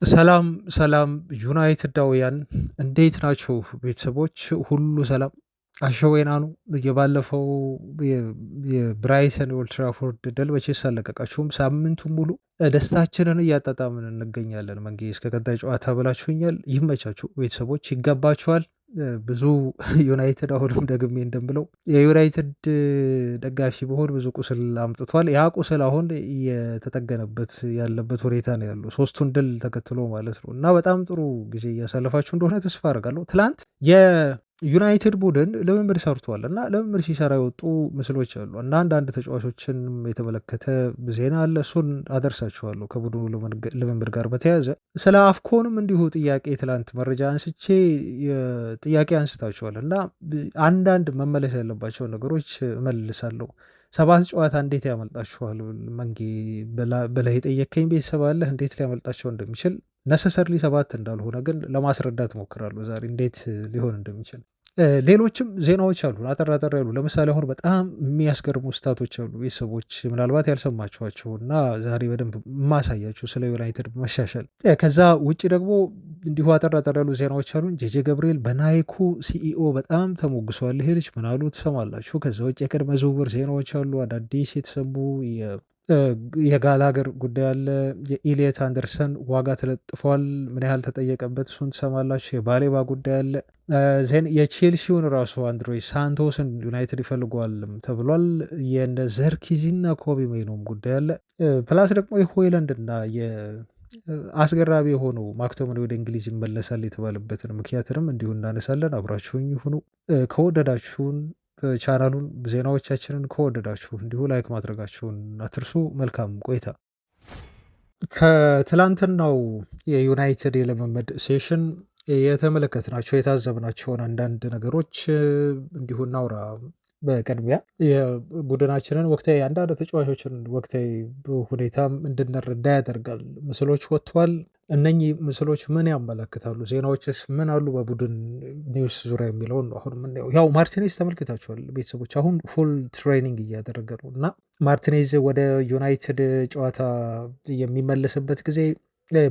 ሰላም ሰላም ዩናይትዳውያን እንዴት ናችሁ? ቤተሰቦች ሁሉ ሰላም አሸወይና ነው። የባለፈው የ- የብራይተን የኦልድ ትራፎርድ ድል መቼስ አልለቀቃችሁም። ሳምንቱን ሙሉ ደስታችንን እያጣጣምን እንገኛለን። መንጌ እስከ ቀጣይ ጨዋታ ብላችሁኛል። ይመቻችሁ ቤተሰቦች፣ ይገባችኋል። ብዙ ዩናይትድ አሁንም ደግሜ እንደምለው የዩናይትድ ደጋፊ በሆን ብዙ ቁስል አምጥቷል። ያ ቁስል አሁን እየተጠገነበት ያለበት ሁኔታ ነው ያለው፣ ሶስቱን ድል ተከትሎ ማለት ነው። እና በጣም ጥሩ ጊዜ እያሳለፋችሁ እንደሆነ ተስፋ አደርጋለሁ። ትላንት የዩናይትድ ቡድን ልምምድ ሰርቷል እና ልምምድ ሲሰራ የወጡ ምስሎች አሉ እና አንዳንድ ተጫዋቾችን የተመለከተ ዜና አለ። እሱን አደርሳችኋለሁ። ከቡድኑ ልምምድ ጋር በተያያዘ ስለ አፍኮንም እንዲሁ ጥያቄ ትላንት መረጃ አንስቼ ጥያቄ አንስታችኋል እና አንዳንድ መመለስ ያለባቸው ነገሮች እመልሳለሁ። ሰባት ጨዋታ እንዴት ያመልጣችኋል መንጌ ብለህ የጠየከኝ ቤተሰብ አለህ። እንዴት ሊያመልጣቸው እንደሚችል ነሰሰርሊ ሰባት እንዳልሆነ ግን ለማስረዳት ሞክራለሁ ዛሬ እንዴት ሊሆን እንደሚችል። ሌሎችም ዜናዎች አሉ አጠር አጠር ያሉ። ለምሳሌ አሁን በጣም የሚያስገርሙ ስታቶች አሉ ቤተሰቦች ምናልባት ያልሰማችኋቸው እና ዛሬ በደንብ የማሳያቸው ስለ ዩናይትድ መሻሻል። ከዛ ውጭ ደግሞ እንዲሁ አጠር አጠር ያሉ ዜናዎች አሉ። ጄጄ ገብርኤል በናይኩ ሲኢኦ በጣም ተሞግሷል። ይሄ ልጅ ምናሉ ትሰማላችሁ። ከዛ ውጭ የቅድመ ዝውውር ዜናዎች አሉ አዳዲስ የተሰሙ የጋላገር ጉዳይ አለ። የኢሊየት አንደርሰን ዋጋ ተለጥፏል። ምን ያህል ተጠየቀበት? እሱን ትሰማላችሁ። የባሌባ ጉዳይ አለ። ዜን የቼልሲውን ራሱ አንድሮይ ሳንቶስን ዩናይትድ ይፈልገዋልም ተብሏል። የነ ዘርኪዚና ኮቢ ሜኖም ጉዳይ አለ። ፕላስ ደግሞ የሆይላንድ እና አስገራሚ የሆነው ማክቶምን ወደ እንግሊዝ ይመለሳል የተባለበትን ምክንያትንም እንዲሁ እናነሳለን። አብራችሁኝ ይሁኑ። ከወደዳችሁን ቻናሉን ዜናዎቻችንን ከወደዳችሁ እንዲሁ ላይክ ማድረጋችሁን አትርሱ። መልካም ቆይታ። ከትላንትናው የዩናይትድ የልምምድ ሴሽን የተመለከትናቸው የታዘብናቸውን አንዳንድ ነገሮች እንዲሁ እናውራ። በቅድሚያ የቡድናችንን ወቅታዊ አንዳንድ ተጫዋቾችን ወቅታዊ ሁኔታም እንድንረዳ ያደርጋል። ምስሎች ወጥተዋል። እነኚህ ምስሎች ምን ያመለክታሉ? ዜናዎችስ ምን አሉ? በቡድን ኒውስ ዙሪያ የሚለውን አሁን የምናየው ያው ማርቲኔዝ ተመልክታችኋል ቤተሰቦች። አሁን ፉል ትሬኒንግ እያደረገ ነው እና ማርቲኔዝ ወደ ዩናይትድ ጨዋታ የሚመለስበት ጊዜ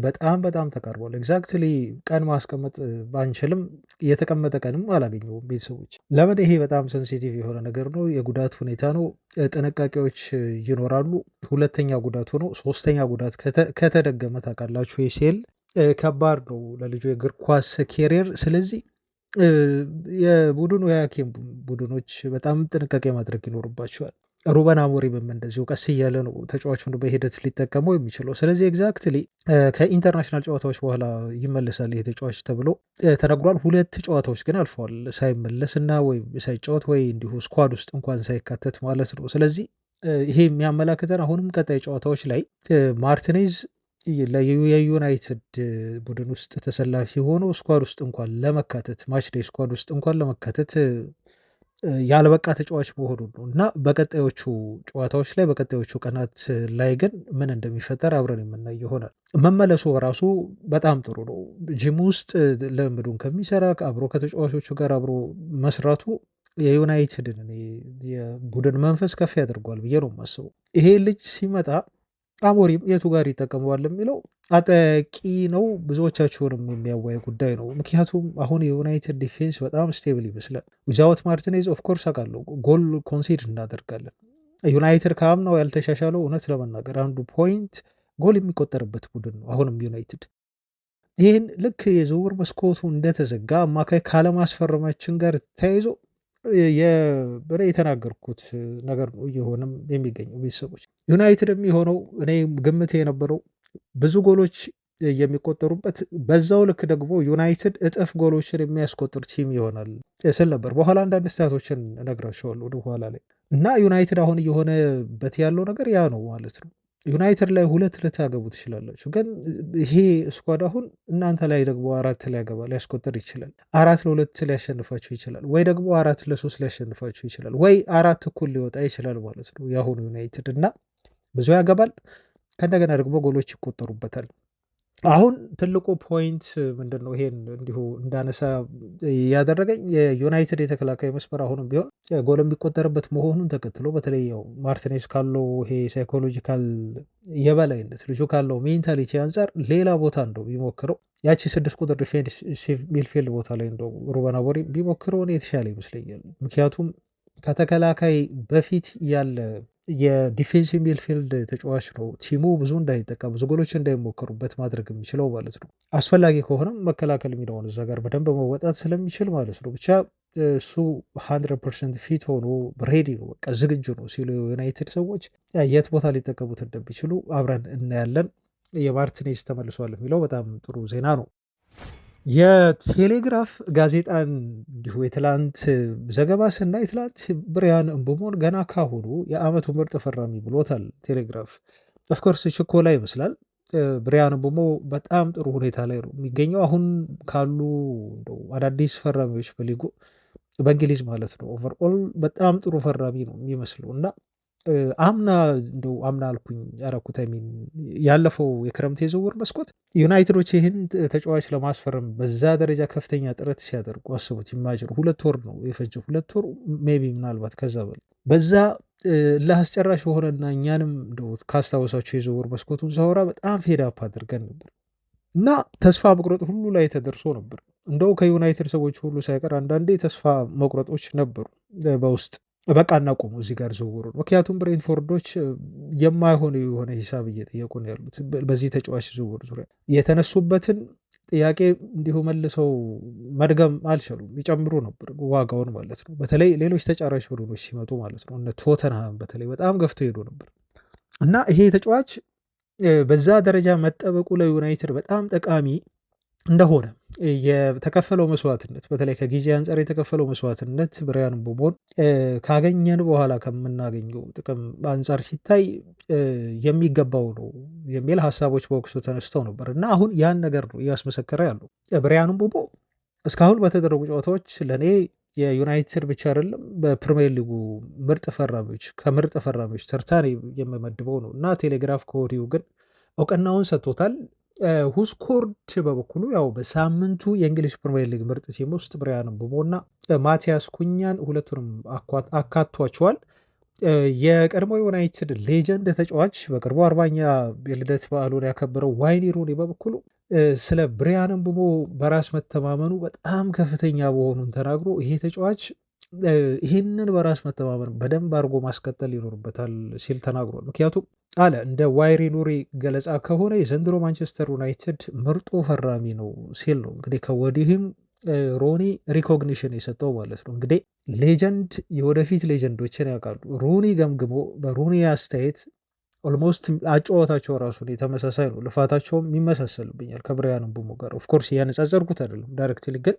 በጣም በጣም ተቃርቧል። ኤግዛክትሊ ቀን ማስቀመጥ ባንችልም የተቀመጠ ቀንም አላገኘውም ቤተሰቦች። ለምን? ይሄ በጣም ሴንሲቲቭ የሆነ ነገር ነው። የጉዳት ሁኔታ ነው። ጥንቃቄዎች ይኖራሉ። ሁለተኛ ጉዳቱ ነው። ሶስተኛ ጉዳት ከተደገመ ታውቃላችሁ ኤሲኤል ከባድ ነው ለልጁ የእግር ኳስ ኬሪየር። ስለዚህ የቡድኑ የሐኪም ቡድኖች በጣም ጥንቃቄ ማድረግ ይኖርባቸዋል። ሩበን አሞሪምም እንደዚሁ ቀስ እያለ ነው ተጫዋቹን በሂደት ሊጠቀመው የሚችለው። ስለዚህ ኤግዛክትሊ ከኢንተርናሽናል ጨዋታዎች በኋላ ይመለሳል ይሄ ተጫዋች ተብሎ ተነግሯል። ሁለት ጨዋታዎች ግን አልፈዋል ሳይመለስ እና ወይ ሳይጫወት ወይ እንዲሁ ስኳድ ውስጥ እንኳን ሳይካተት ማለት ነው። ስለዚህ ይሄ የሚያመላክተን አሁንም ቀጣይ ጨዋታዎች ላይ ማርቲኔዝ የዩናይትድ ቡድን ውስጥ ተሰላፊ ሆኖ ስኳድ ውስጥ እንኳን ለመካተት ማች ዴይ ስኳድ ውስጥ እንኳን ለመካተት ያልበቃ ተጫዋች መሆኑን ነው እና በቀጣዮቹ ጨዋታዎች ላይ በቀጣዮቹ ቀናት ላይ ግን ምን እንደሚፈጠር አብረን የምናይ ይሆናል። መመለሱ በራሱ በጣም ጥሩ ነው። ጂም ውስጥ ልምምዱን ከሚሰራ አብሮ ከተጫዋቾቹ ጋር አብሮ መስራቱ የዩናይትድን የቡድን መንፈስ ከፍ ያደርገዋል ብዬ ነው የማስበው። ይሄ ልጅ ሲመጣ አሞሪም የቱ ጋር ይጠቀመዋል የሚለው አጠቂ ነው። ብዙዎቻችሁንም የሚያዋይ ጉዳይ ነው። ምክንያቱም አሁን የዩናይትድ ዲፌንስ በጣም ስቴብል ይመስላል። ዊዛውት ማርቲኔዝ ኦፍኮርስ አውቃለሁ ጎል ኮንሲድ እናደርጋለን። ዩናይትድ ከአምናው ያልተሻሻለው እውነት ለመናገር አንዱ ፖይንት ጎል የሚቆጠርበት ቡድን ነው። አሁንም ዩናይትድ ይህን ልክ የዝውውር መስኮቱ እንደተዘጋ አማካይ ካለማስፈረማችን ጋር ተያይዞ የተናገርኩት ነገር ነው እየሆነም የሚገኘው ቤተሰቦች። ዩናይትድ የሚሆነው እኔ ግምት የነበረው ብዙ ጎሎች የሚቆጠሩበት በዛው ልክ ደግሞ ዩናይትድ እጥፍ ጎሎችን የሚያስቆጥር ቲም ይሆናል ስል ነበር። በኋላ አንዳንድ ስታቶችን እነግራቸዋለሁ ወደ ኋላ ላይ እና ዩናይትድ አሁን እየሆነበት ያለው ነገር ያ ነው ማለት ነው። ዩናይትድ ላይ ሁለት ልታገቡ ትችላላችሁ፣ ግን ይሄ ስኳድ አሁን እናንተ ላይ ደግሞ አራት ሊያገባ ሊያስቆጥር ይችላል። 4-2 ሊያሸንፋችሁ ይችላል፣ ወይ ደግሞ 4-3 ሊያሸንፋችሁ ይችላል፣ ወይ 4 እኩል ሊወጣ ይችላል ማለት ነው የአሁኑ ዩናይትድ እና ብዙ ያገባል። ከእንደገና ደግሞ ጎሎች ይቆጠሩበታል። አሁን ትልቁ ፖይንት ምንድነው? ይሄን እንዲሁ እንዳነሳ ያደረገኝ የዩናይትድ የተከላካይ መስመር አሁንም ቢሆን ጎል የሚቆጠርበት መሆኑን ተከትሎ በተለይ ያው ማርቲኔዝ ካለው ይሄ ሳይኮሎጂካል የበላይነት ልጁ ካለው ሜንታሊቲ አንጻር ሌላ ቦታ እንደው ቢሞክረው ያቺ 6 ቁጥር ዲፌንሲቭ ሚድፊልድ ቦታ ላይ እንደው ሩበን አሞሪም ቢሞክረው እኔ የተሻለ ይመስለኛል። ምክንያቱም ከተከላካይ በፊት ያለ የዲፌንሲቭ ሚድፊልድ ተጫዋች ነው ቲሙ ብዙ እንዳይጠቃ ብዙ ጎሎች እንዳይሞከሩበት ማድረግ የሚችለው ማለት ነው። አስፈላጊ ከሆነም መከላከል የሚለውን እዛ ጋር በደንብ መወጣት ስለሚችል ማለት ነው። ብቻ እሱ 100% ፊት ሆኖ ሬዲ ነው፣ በቃ ዝግጁ ነው ሲሉ የዩናይትድ ሰዎች የት ቦታ ሊጠቀሙት እንደሚችሉ አብረን እናያለን። የማርቲኔዝ ተመልሷል የሚለው በጣም ጥሩ ዜና ነው። የቴሌግራፍ ጋዜጣን እንዲሁ የትላንት ዘገባ ስናይ ትላንት ብሪያን እምቡሞን ገና ካሁኑ የዓመቱ ምርጥ ፈራሚ ብሎታል ቴሌግራፍ። ኦፍኮርስ ችኮላ ይመስላል። ብሪያን እምቡሞ በጣም ጥሩ ሁኔታ ላይ ነው የሚገኘው አሁን ካሉ አዳዲስ ፈራሚዎች በሊጉ በእንግሊዝ ማለት ነው። ኦቨርኦል በጣም ጥሩ ፈራሚ ነው የሚመስለው እና አምና አልኩኝ ያረኩት ሚን ያለፈው የክረምት የዝውውር መስኮት ዩናይትዶች ይህን ተጫዋች ለማስፈረም በዛ ደረጃ ከፍተኛ ጥረት ሲያደርጉ አስቡት። ኢማጅን 2 ወር ነው የፈጀው፣ 2 ወር ሜይ ቢ ምናልባት ከዛ በላይ በዛ ለአስጨራሽ የሆነና እኛንም ካስታወሳቸው የዝውውር መስኮቱን ሳወራ በጣም ፌዳፕ አድርገን ነበር እና ተስፋ መቁረጥ ሁሉ ላይ ተደርሶ ነበር። እንደው ከዩናይትድ ሰዎች ሁሉ ሳይቀር አንዳንዴ ተስፋ መቁረጦች ነበሩ በውስጥ በቃ እናቆሙ እዚህ ጋር ዝውውሩ። ምክንያቱም ብሬንትፎርዶች የማይሆን የሆነ ሂሳብ እየጠየቁ ነው ያሉት በዚህ ተጫዋች ዝውውር ዙሪያ የተነሱበትን ጥያቄ እንዲሁ መልሰው መድገም አልቻሉም። ይጨምሩ ነበር ዋጋውን ማለት ነው። በተለይ ሌሎች ተጫራች ቡድኖች ሲመጡ ማለት ነው። እነ ቶተንሃም በተለይ በጣም ገፍቶ ሄዶ ነበር እና ይሄ ተጫዋች በዛ ደረጃ መጠበቁ ለዩናይትድ በጣም ጠቃሚ እንደሆነ የተከፈለው መስዋዕትነት በተለይ ከጊዜ አንጻር የተከፈለው መስዋዕትነት ብሪያን እምቡሞን ካገኘን በኋላ ከምናገኘው ጥቅም አንጻር ሲታይ የሚገባው ነው የሚል ሀሳቦች በወቅቱ ተነስተው ነበር እና አሁን ያን ነገር ነው እያስመሰከረ ያለው ብሪያን እምቡሞ። እስካሁን በተደረጉ ጨዋታዎች ለእኔ የዩናይትድ ብቻ አይደለም በፕሪሚየር ሊጉ ምርጥ ፈራሚዎች ከምርጥ ፈራሚዎች ተርታን የምመድበው ነው እና ቴሌግራፍ ከወዲሁ ግን እውቅናውን ሰጥቶታል። ሁስኮርድ በበኩሉ ያው በሳምንቱ የእንግሊዝ ፕሪሚየር ሊግ ምርጥ ቲም ውስጥ ብሪያን እምቡሞ እና ማቲያስ ኩኛን ሁለቱንም አካቷቸዋል። የቀድሞ ዩናይትድ ሌጀንድ ተጫዋች በቅርቡ 40ኛ የልደት በዓሉን ያከበረው ዋይኒ ሩኒ በበኩሉ ስለ ብሪያን እምቡሞ በራስ መተማመኑ በጣም ከፍተኛ መሆኑን ተናግሮ ይሄ ተጫዋች ይህንን በራስ መተማመን በደንብ አድርጎ ማስቀጠል ይኖርበታል ሲል ተናግሯል። ምክንያቱም አለ እንደ ዋይሪ ኑሪ ገለጻ ከሆነ የዘንድሮ ማንቸስተር ዩናይትድ ምርጡ ፈራሚ ነው ሲል ነው እንግዲህ ከወዲህም ሮኒ ሪኮግኒሽን የሰጠው ማለት ነው። እንግዲህ ሌጀንድ የወደፊት ሌጀንዶችን ያውቃሉ። ሩኒ ገምግሞ በሩኒ አስተያየት ኦልሞስት አጨዋወታቸው ራሱን የተመሳሳይ ነው፣ ልፋታቸውም ይመሳሰልብኛል ከብሪያን እምቡሞ ጋር። ኦፍኮርስ እያነጻጸርኩት አይደለም ዳይሬክትሊ፣ ግን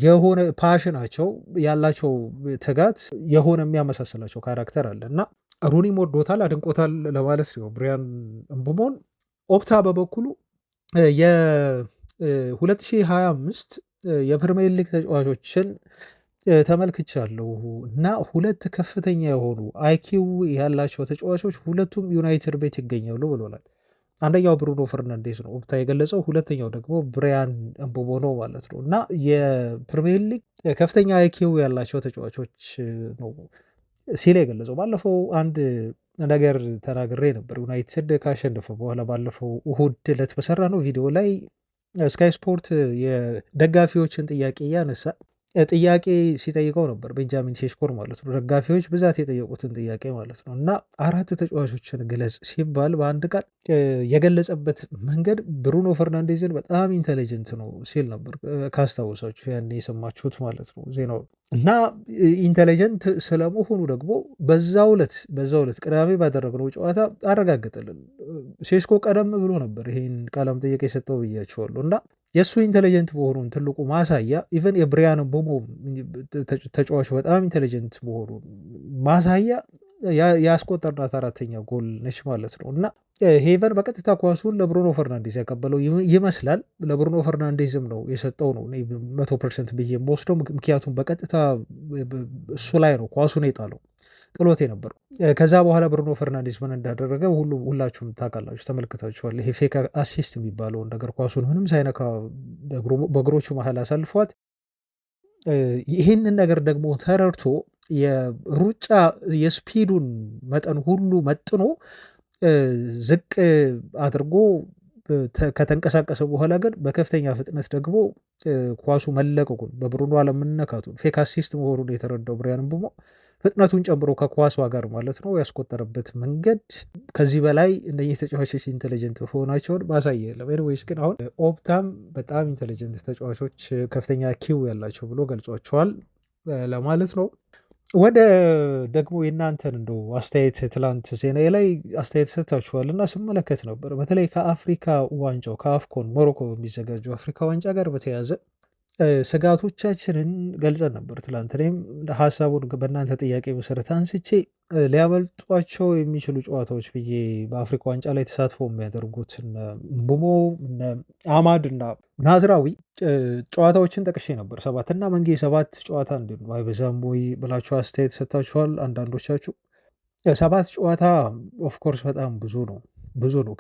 የሆነ ፓሽናቸው ያላቸው ትጋት የሆነ የሚያመሳስላቸው ካራክተር አለ እና ሩኒም ወዶታል አድንቆታል ለማለት ነው ብሪያን እምቡሞን። ኦፕታ በበኩሉ የ2025 የፕሪሚየር ሊግ ተጫዋቾችን ተመልክቻለሁ እና 2 ከፍተኛ የሆኑ አይኪው ያላቸው ተጫዋቾች ሁለቱም ዩናይትድ ቤት ይገኛሉ ብሎናል። አንደኛው ብሩኖ ፈርናንዴዝ ነው ኦፕታ የገለጸው፣ ሁለተኛው ደግሞ ብሪያን እምቡሞ ነው ማለት ነው እና የፕሪሚየር ሊግ ከፍተኛ አይኪው ያላቸው ተጫዋቾች ነው ሲል የገለጸው። ባለፈው አንድ ነገር ተናግሬ ነበር። ዩናይትድ ካሸነፈ በኋላ ባለፈው እሁድ ዕለት በሰራ ነው ቪዲዮ ላይ ስካይ ስፖርት የደጋፊዎችን ጥያቄ እያነሳ ጥያቄ ሲጠይቀው ነበር ቤንጃሚን ሴስኮር ማለት ነው። ደጋፊዎች ብዛት የጠየቁትን ጥያቄ ማለት ነው እና 4 ተጫዋቾችን ግለጽ ሲባል በአንድ ቃል የገለጸበት መንገድ ብሩኖ ፈርናንዴዝን በጣም ኢንቴሊጀንት ነው ሲል ነበር። ካስታወሳችሁ ያኔ የሰማችሁት ማለት ነው ዜናው እና ኢንቴሊጀንት ስለመሆኑ ደግሞ በዛው ዕለት ቅዳሜ ባደረግነው ጨዋታ አረጋግጥልን። ሴስኮ ቀደም ብሎ ነበር ይህን ቃለ መጠይቅ የሰጠው ብያቸዋለሁ እና የእሱ ኢንቴሊጀንት መሆኑን ትልቁ ማሳያ ኢቨን የብሪያን እምቡሞ ተጫዋቹ በጣም ኢንቴሊጀንት መሆኑ ማሳያ ያስቆጠርናት 4ኛ ጎል ነች ማለት ነው እና ሄቨን በቀጥታ ኳሱን ለብሩኖ ፈርናንዴዝ ያቀበለው ይመስላል። ለብሩኖ ፈርናንዴዝም ነው የሰጠው ነው 100% ብዬ የምወስደው፣ ምክንያቱም በቀጥታ እሱ ላይ ነው ኳሱን የጣለው ጥሎት የነበረው። ከዛ በኋላ ብሩኖ ፈርናንዴዝ ምን እንዳደረገ ሁላችሁም ታውቃላችሁ፣ ተመልክታችኋል። ይሄ ፌክ አሲስት የሚባለውን ነገር ኳሱን ምንም ሳይነካ በእግሮቹ መሀል አሳልፏት ይህንን ነገር ደግሞ ተረድቶ የሩጫ የስፒዱን መጠን ሁሉ መጥኖ ዝቅ አድርጎ ከተንቀሳቀሰ በኋላ ግን በከፍተኛ ፍጥነት ደግሞ ኳሱ መለቀቁን በብሩኖ አለመነካቱን ፌክ አሲስት መሆኑን የተረዳው ብሪያን ምቡሞ ፍጥነቱን ጨምሮ ከኳሷ ጋር ማለት ነው ያስቆጠረበት መንገድ ከዚህ በላይ እነዚህ ተጫዋቾች ኢንቴሊጀንት መሆናቸውን ማሳየ የለም። ኤኒዌይስ ግን አሁን ኦፕታም በጣም ኢንቴሊጀንት ተጫዋቾች ከፍተኛ ኪው ያላቸው ብሎ ገልጿቸዋል ለማለት ነው። ወደ ደግሞ የእናንተን እንደው አስተያየት ትላንት ዜና ላይ አስተያየት ሰጥታችኋል እና ስመለከት ነበር። በተለይ ከአፍሪካ ዋንጫው ከአፍኮን ሞሮኮ በሚዘጋጀው አፍሪካ ዋንጫ ጋር በተያያዘ ስጋቶቻችንን ገልጸን ነበር። ትላንት እኔም ሀሳቡን በእናንተ ጥያቄ መሰረት አንስቼ ሊያመልጧቸው የሚችሉ ጨዋታዎች ብዬ በአፍሪካ ዋንጫ ላይ ተሳትፎ የሚያደርጉት ምቡሞ፣ አማድ እና ናዝራዊ ጨዋታዎችን ጠቅሼ ነበር። 7 እና መንጌ 7 ጨዋታ አይበዛም ወይ ብላችሁ አስተያየት ሰጥታችኋል። አንዳንዶቻችሁ 7 ጨዋታ ኦፍኮርስ በጣም ብዙ ነው፣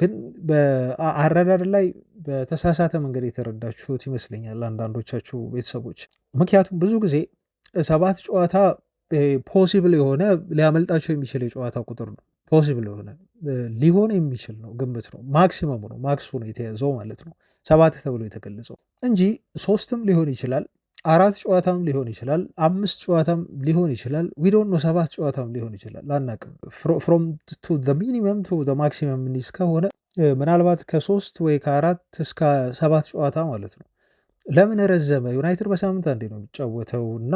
ግን በአረዳድ ላይ በተሳሳተ መንገድ የተረዳችሁት ይመስለኛል አንዳንዶቻችሁ ቤተሰቦች። ምክንያቱም ብዙ ጊዜ 7 ጨዋታ ፖሲብል የሆነ ሊያመልጣቸው የሚችል የጨዋታ ቁጥር ነው። ፖሲብል የሆነ ሊሆን የሚችል ነው፣ ግምት ነው፣ ማክሲመሙ ነው፣ ማክሱ ነው የተያዘው ማለት ነው 7 ተብሎ የተገለጸው እንጂ 3ም ሊሆን ይችላል፣ 4 ጨዋታም ሊሆን ይችላል፣ 5 ጨዋታም ሊሆን ይችላል። ዊዶን ነው 7 ጨዋታም ሊሆን ይችላል። አናቅም። ፍሮም ቱ ሚኒመም ቱ ማክሲመም እንዲስ ከሆነ ምናልባት ከ3 ወይ ከ4 እስከ 7 ጨዋታ ማለት ነው። ለምን ረዘመ? ዩናይትድ በሳምንት አንዴ ነው የሚጫወተው እና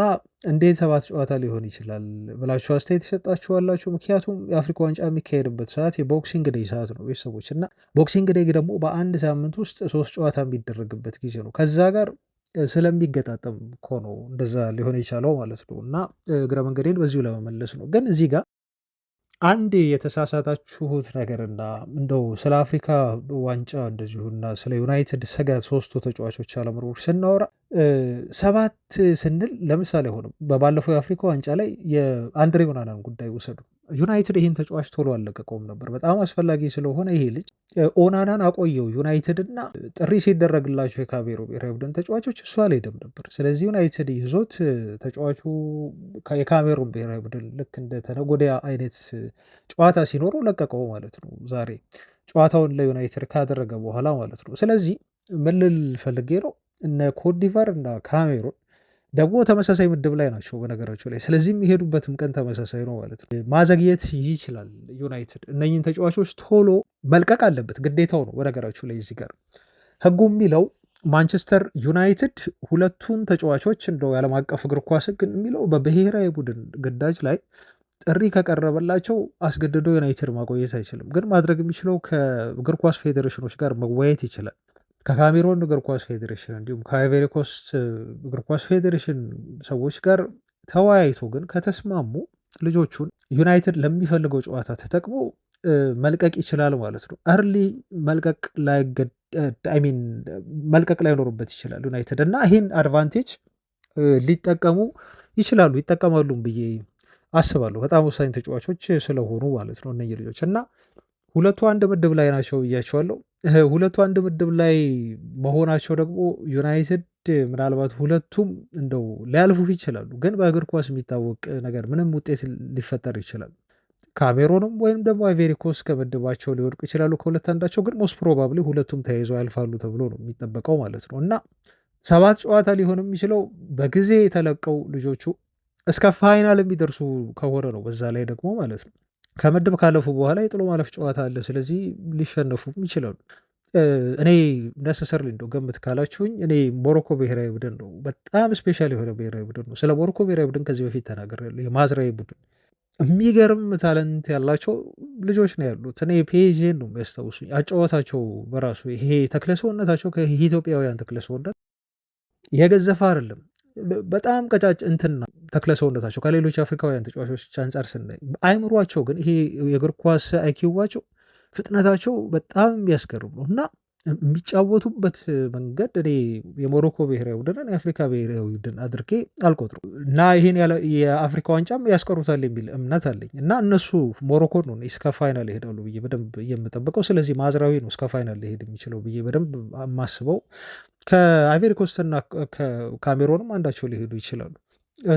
እንዴት 7 ጨዋታ ሊሆን ይችላል ብላችሁ አስተያየት ይሰጣችኋላችሁ። ምክንያቱም የአፍሪካ ዋንጫ የሚካሄድበት ሰዓት የቦክሲንግ ዴይ ሰዓት ነው ቤተሰቦች፣ እና ቦክሲንግ ዴይ ደግሞ በአንድ ሳምንት ውስጥ 3 ጨዋታ የሚደረግበት ጊዜ ነው። ከዛ ጋር ስለሚገጣጠም እኮ ነው እንደዛ ሊሆን የቻለው ማለት ነው። እና እግረ መንገዴን በዚሁ ለመመለስ ነው። ግን እዚህ ጋር አንድ የተሳሳታችሁት ነገርና እንደው ስለ አፍሪካ ዋንጫ እንደዚሁና ስለ ዩናይትድ ስጋት 3ቱ ተጫዋቾች አለመኖር ስናወራ 7 ስንል ለምሳሌ ሆነ በባለፈው የአፍሪካ ዋንጫ ላይ የአንድሬ ኦናናን ጉዳይ ውሰዱ። ዩናይትድ ይህን ተጫዋች ቶሎ አልለቀቀውም ነበር። በጣም አስፈላጊ ስለሆነ ይሄ ልጅ ኦናናን አቆየው ዩናይትድ እና ጥሪ ሲደረግላቸው የካሜሮ ብሔራዊ ቡድን ተጫዋቾች እሱ አልሄደም ነበር። ስለዚህ ዩናይትድ ይዞት ተጫዋቹ የካሜሩን ብሔራዊ ቡድን ልክ እንደ ተነጎዳያ አይነት ጨዋታ ሲኖረው ለቀቀው ማለት ነው። ዛሬ ጨዋታውን ለዩናይትድ ካደረገ በኋላ ማለት ነው። ስለዚህ ምን ልል ፈልጌ ነው፣ እነ ኮትዲቫር እና ካሜሩን ደግሞ ተመሳሳይ ምድብ ላይ ናቸው በነገራቸው ላይ። ስለዚህ የሚሄዱበትም ቀን ተመሳሳይ ነው ማለት ነው። ማዘግየት ይችላል ዩናይትድ። እነኝን ተጫዋቾች ቶሎ መልቀቅ አለበት፣ ግዴታው ነው። በነገራቸው ላይ እዚህ ጋር ህጉ የሚለው ማንቸስተር ዩናይትድ ሁለቱን ተጫዋቾች እንደው የዓለም አቀፍ እግር ኳስ ህግ የሚለው በብሔራዊ ቡድን ግዳጅ ላይ ጥሪ ከቀረበላቸው አስገድዶ ዩናይትድ ማቆየት አይችልም። ግን ማድረግ የሚችለው ከእግር ኳስ ፌዴሬሽኖች ጋር መወያየት ይችላል። ከካሜሮን እግር ኳስ ፌዴሬሽን እንዲሁም ከአይቨሪ ኮስት እግር ኳስ ፌዴሬሽን ሰዎች ጋር ተወያይቶ ግን ከተስማሙ ልጆቹን ዩናይትድ ለሚፈልገው ጨዋታ ተጠቅሞ መልቀቅ ይችላል ማለት ነው። አርሊ መልቀቅ ላይኖርበት ይችላል ዩናይትድ እና ይህን አድቫንቴጅ ሊጠቀሙ ይችላሉ፣ ይጠቀማሉም ብዬ አስባለሁ። በጣም ወሳኝ ተጫዋቾች ስለሆኑ ማለት ነው እነዚህ ልጆች እና ሁለቱ አንድ ምድብ ላይ ናቸው ብያቸዋለሁ። ሁለቱ አንድ ምድብ ላይ መሆናቸው ደግሞ ዩናይትድ ምናልባት ሁለቱም እንደው ሊያልፉ ይችላሉ፣ ግን በእግር ኳስ የሚታወቅ ነገር ምንም ውጤት ሊፈጠር ይችላል። ካሜሮንም ወይም ደግሞ አይቬሪ ኮስት ከምድባቸው ሊወድቁ ይችላሉ ከሁለት አንዳቸው፣ ግን ሞስት ፕሮባብሊ ሁለቱም ተያይዘው ያልፋሉ ተብሎ ነው የሚጠበቀው ማለት ነው። እና 7 ጨዋታ ሊሆን የሚችለው በጊዜ የተለቀው ልጆቹ እስከ ፋይናል የሚደርሱ ከሆነ ነው። በዛ ላይ ደግሞ ማለት ነው ከምድብ ካለፉ በኋላ የጥሎ ማለፍ ጨዋታ አለ። ስለዚህ ሊሸነፉም ይችላሉ። እኔ ነሰሰርሊ እንደው ገምት ካላችሁኝ እኔ ሞሮኮ ብሔራዊ ቡድን ነው በጣም ስፔሻል የሆነ ብሔራዊ ቡድን ነው። ስለ ሞሮኮ ብሔራዊ ቡድን ከዚህ በፊት ተናግሬያለሁ። የማዝራዊ ቡድን የሚገርም ታለንት ያላቸው ልጆች ነው ያሉት። እኔ ፔጄን ነው የሚያስታውሱኝ አጫወታቸው በራሱ ይሄ ተክለሰውነታቸው ከኢትዮጵያውያን ተክለሰውነት የገዘፈ አይደለም። በጣም ቀጫጭ እንትና ተክለሰውነታቸው ከሌሎች አፍሪካውያን ተጫዋቾች አንጻር ስናይ፣ አይምሯቸው ግን ይሄ የእግር ኳስ አይኪዋቸው ፍጥነታቸው በጣም የሚያስገርም ነው እና የሚጫወቱበት መንገድ እኔ የሞሮኮ ብሔራዊ ቡድንን የአፍሪካ ብሔራዊ ቡድን አድርጌ አልቆጥረውም እና ይሄን የአፍሪካ ዋንጫም ያስቀሩታል የሚል እምነት አለኝ እና እነሱ ሞሮኮን ነው እስከ ፋይናል ይሄዳሉ ብዬ በደንብ የምጠብቀው። ስለዚህ ማዝራዊ ነው እስከ ፋይናል ሊሄድ የሚችለው ብዬ በደንብ የማስበው። ከአይቮሪ ኮስትና ከካሜሮንም አንዳቸው ሊሄዱ ይችላሉ።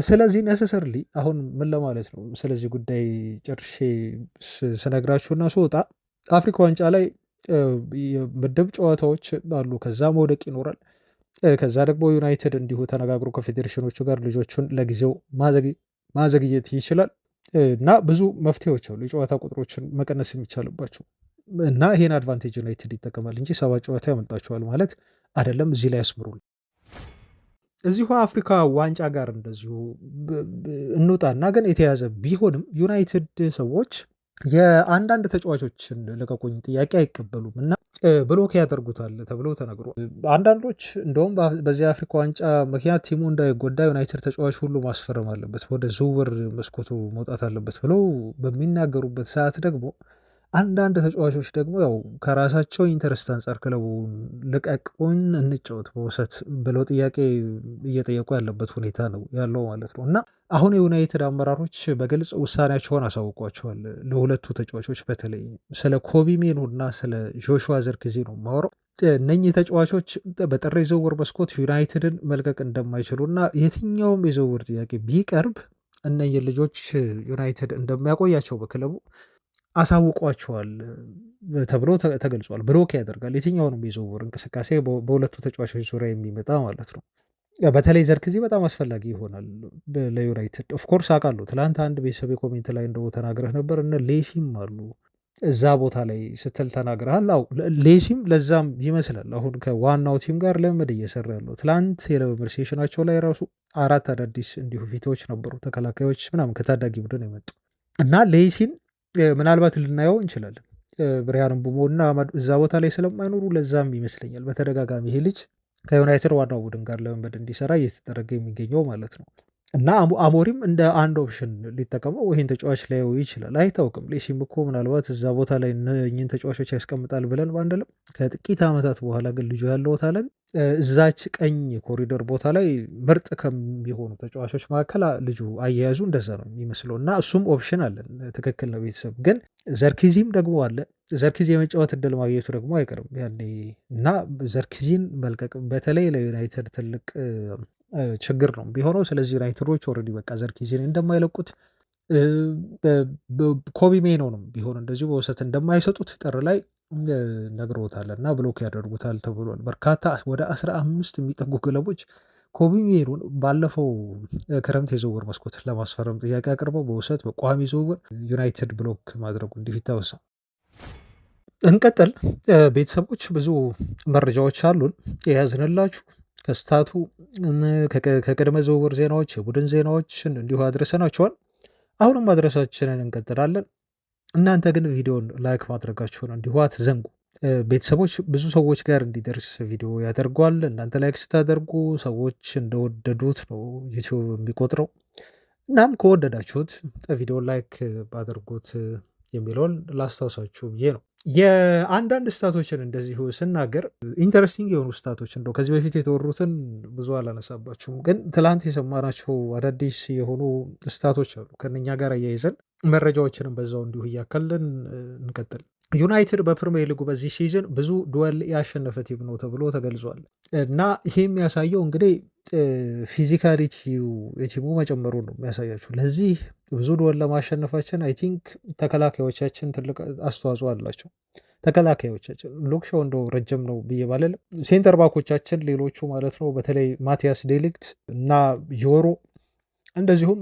ስለዚህ ነሰሰርሊ አሁን ምን ለማለት ነው ስለዚህ ጉዳይ ጨርሼ ስነግራችሁና ስወጣ አፍሪካ ዋንጫ ላይ የምድብ ጨዋታዎች አሉ። ከዛ መውደቅ ይኖራል። ከዛ ደግሞ ዩናይትድ እንዲሁ ተነጋግሮ ከፌዴሬሽኖቹ ጋር ልጆቹን ለጊዜው ማዘግየት ይችላል እና ብዙ መፍትሄዎች አሉ የጨዋታ ቁጥሮችን መቀነስ የሚቻልባቸው እና ይሄን አድቫንቴጅ ዩናይትድ ይጠቀማል እንጂ 7 ጨዋታ ያመልጣቸዋል ማለት አይደለም። እዚህ ላይ ያስምሩል። እዚሁ አፍሪካ ዋንጫ ጋር እንደዚሁ እንውጣና ግን የተያዘ ቢሆንም ዩናይትድ ሰዎች የአንዳንድ ተጫዋቾችን ልቀቁኝ ጥያቄ አይቀበሉም እና ብሎክ ያደርጉታል ተብሎ ተነግሯል። አንዳንዶች እንደውም በዚህ አፍሪካ ዋንጫ ምክንያት ቲሙ እንዳይጎዳ ዩናይትድ ተጫዋች ሁሉ ማስፈረም አለበት፣ ወደ ዝውውር መስኮቱ መውጣት አለበት ብለው በሚናገሩበት ሰዓት ደግሞ አንዳንድ ተጫዋቾች ደግሞ ያው ከራሳቸው ኢንተረስት አንጻር ክለቡን ልቀቁን እንጫወት በውሰት ብለው ጥያቄ እየጠየቁ ያለበት ሁኔታ ነው ያለው ማለት ነው። እና አሁን የዩናይትድ አመራሮች በግልጽ ውሳኔያቸውን አሳውቋቸዋል ለሁለቱ ተጫዋቾች። በተለይ ስለ ኮቢ ሜኑ እና ስለ ጆሹዋ ዘርክዚ ነው የማወራው። እነኚህ ተጫዋቾች በጥር የዝውውር መስኮት ዩናይትድን መልቀቅ እንደማይችሉ እና የትኛውም የዝውውር ጥያቄ ቢቀርብ እነኚህ ልጆች ዩናይትድ እንደሚያቆያቸው በክለቡ አሳውቋቸዋል ተብሎ ተገልጿል። ብሎክ ያደርጋል የትኛውንም የዝውውር እንቅስቃሴ በሁለቱ ተጫዋቾች ዙሪያ የሚመጣ ማለት ነው። በተለይ ዘርክዚ በጣም አስፈላጊ ይሆናል ለዩናይትድ። ኦፍኮርስ አውቃለሁ ትላንት አንድ ቤተሰብ ኮሜንት ላይ እንደው ተናግረህ ነበር እነ ሌሲም አሉ እዛ ቦታ ላይ ስትል ተናግረሃል። አዎ ሌሲም ለዛም ይመስላል አሁን ከዋናው ቲም ጋር ልምምድ እየሰራ ያለው። ትላንት የልምምድ ሴሽናቸው ላይ ራሱ 4 አዳዲስ እንዲሁ ፊቶች ነበሩ፣ ተከላካዮች ምናምን ከታዳጊ ቡድን የመጡ እና ሌሲን ምናልባት ልናየው እንችላለን። ብሪያን ምቡሞ እና እዛ ቦታ ላይ ስለማይኖሩ ለዛም ይመስለኛል በተደጋጋሚ ይሄ ልጅ ከዩናይትድ ዋናው ቡድን ጋር ለመንበድ እንዲሰራ እየተደረገ የሚገኘው ማለት ነው። እና አሞሪም እንደ አንድ ኦፕሽን ሊጠቀመው ይህን ተጫዋች ላየው ይችላል፣ አይታወቅም። ሌሲም እኮ ምናልባት እዛ ቦታ ላይ እኚህን ተጫዋቾች ያስቀምጣል ብለን ባንልም ከጥቂት ዓመታት በኋላ ግን ልጁ ያለው ታለን እዛች ቀኝ ኮሪደር ቦታ ላይ ምርጥ ከሚሆኑ ተጫዋቾች መካከል ልጁ አያያዙ እንደዛ ነው የሚመስለው እና እሱም ኦፕሽን አለን። ትክክል ነው ቤተሰብ። ግን ዘርኪዚም ደግሞ አለ። ዘርኪዚ የመጫወት እድል ማግኘቱ ደግሞ አይቀርም ያኔ እና ዘርኪዚን መልቀቅ በተለይ ለዩናይትድ ትልቅ ችግር ነው ቢሆነው። ስለዚህ ዩናይትዶች ኦልሬዲ በቃ ዘርኪዚን እንደማይለቁት ኮቢ ሜኖንም ቢሆን እንደዚሁ በውሰት እንደማይሰጡት ጥር ላይ ነግሮታል እና ብሎክ ያደርጉታል ተብሏል። በርካታ ወደ 15 የሚጠጉ ክለቦች ኮቢ ሜኖን ባለፈው ክረምት የዝውውር መስኮት ለማስፈረም ጥያቄ አቅርበው በውሰት በቋሚ ዝውውር ዩናይትድ ብሎክ ማድረጉ እንዲሁ ይታወሳል። እንቀጥል ቤተሰቦች፣ ብዙ መረጃዎች አሉን የያዝንላችሁ ከስታቱ ከቅድመ ዝውውር ዜናዎች፣ የቡድን ዜናዎችን እንዲሁ አድረሰናቸዋል። አሁንም ማድረሳችንን እንቀጥላለን። እናንተ ግን ቪዲዮን ላይክ ማድረጋችሁን እንዲሁ አትዘንጉ። ቤተሰቦች ብዙ ሰዎች ጋር እንዲደርስ ቪዲዮ ያደርጓል። እናንተ ላይክ ስታደርጉ ሰዎች እንደወደዱት ነው ዩቲዩብ የሚቆጥረው። እናም ከወደዳችሁት ቪዲዮ ላይክ ባደርጉት የሚለውን ላስታውሳችሁ ብዬ ነው። የአንዳንድ ስታቶችን እንደዚሁ ስናገር ኢንተረስቲንግ የሆኑ ስታቶች እንደው ከዚህ በፊት የተወሩትን ብዙ አላነሳባችሁም፣ ግን ትላንት የሰማናቸው አዳዲስ የሆኑ ስታቶች አሉ። ከነኛ ጋር አያይዘን መረጃዎችንም በዛው እንዲሁ እያከልን እንቀጥል። ዩናይትድ በፕሪሚየር ሊጉ በዚህ ሲዝን ብዙ ዱዌል ያሸነፈ ቲም ነው ተብሎ ተገልጿል እና ይሄ የሚያሳየው እንግዲህ ፊዚካሊቲው የቲሙ መጨመሩ ነው የሚያሳያችሁ። ለዚህ ብዙ ዱዌል ለማሸነፋችን አይ ቲንክ ተከላካዮቻችን ትልቅ አስተዋጽኦ አላቸው። ተከላካዮቻችን ሉክሾው እንደው ረጅም ነው ብዬ ባልልም ሴንተር ባኮቻችን ሌሎቹ ማለት ነው በተለይ ማቲያስ ዴሊክት እና ዮሮ እንደዚሁም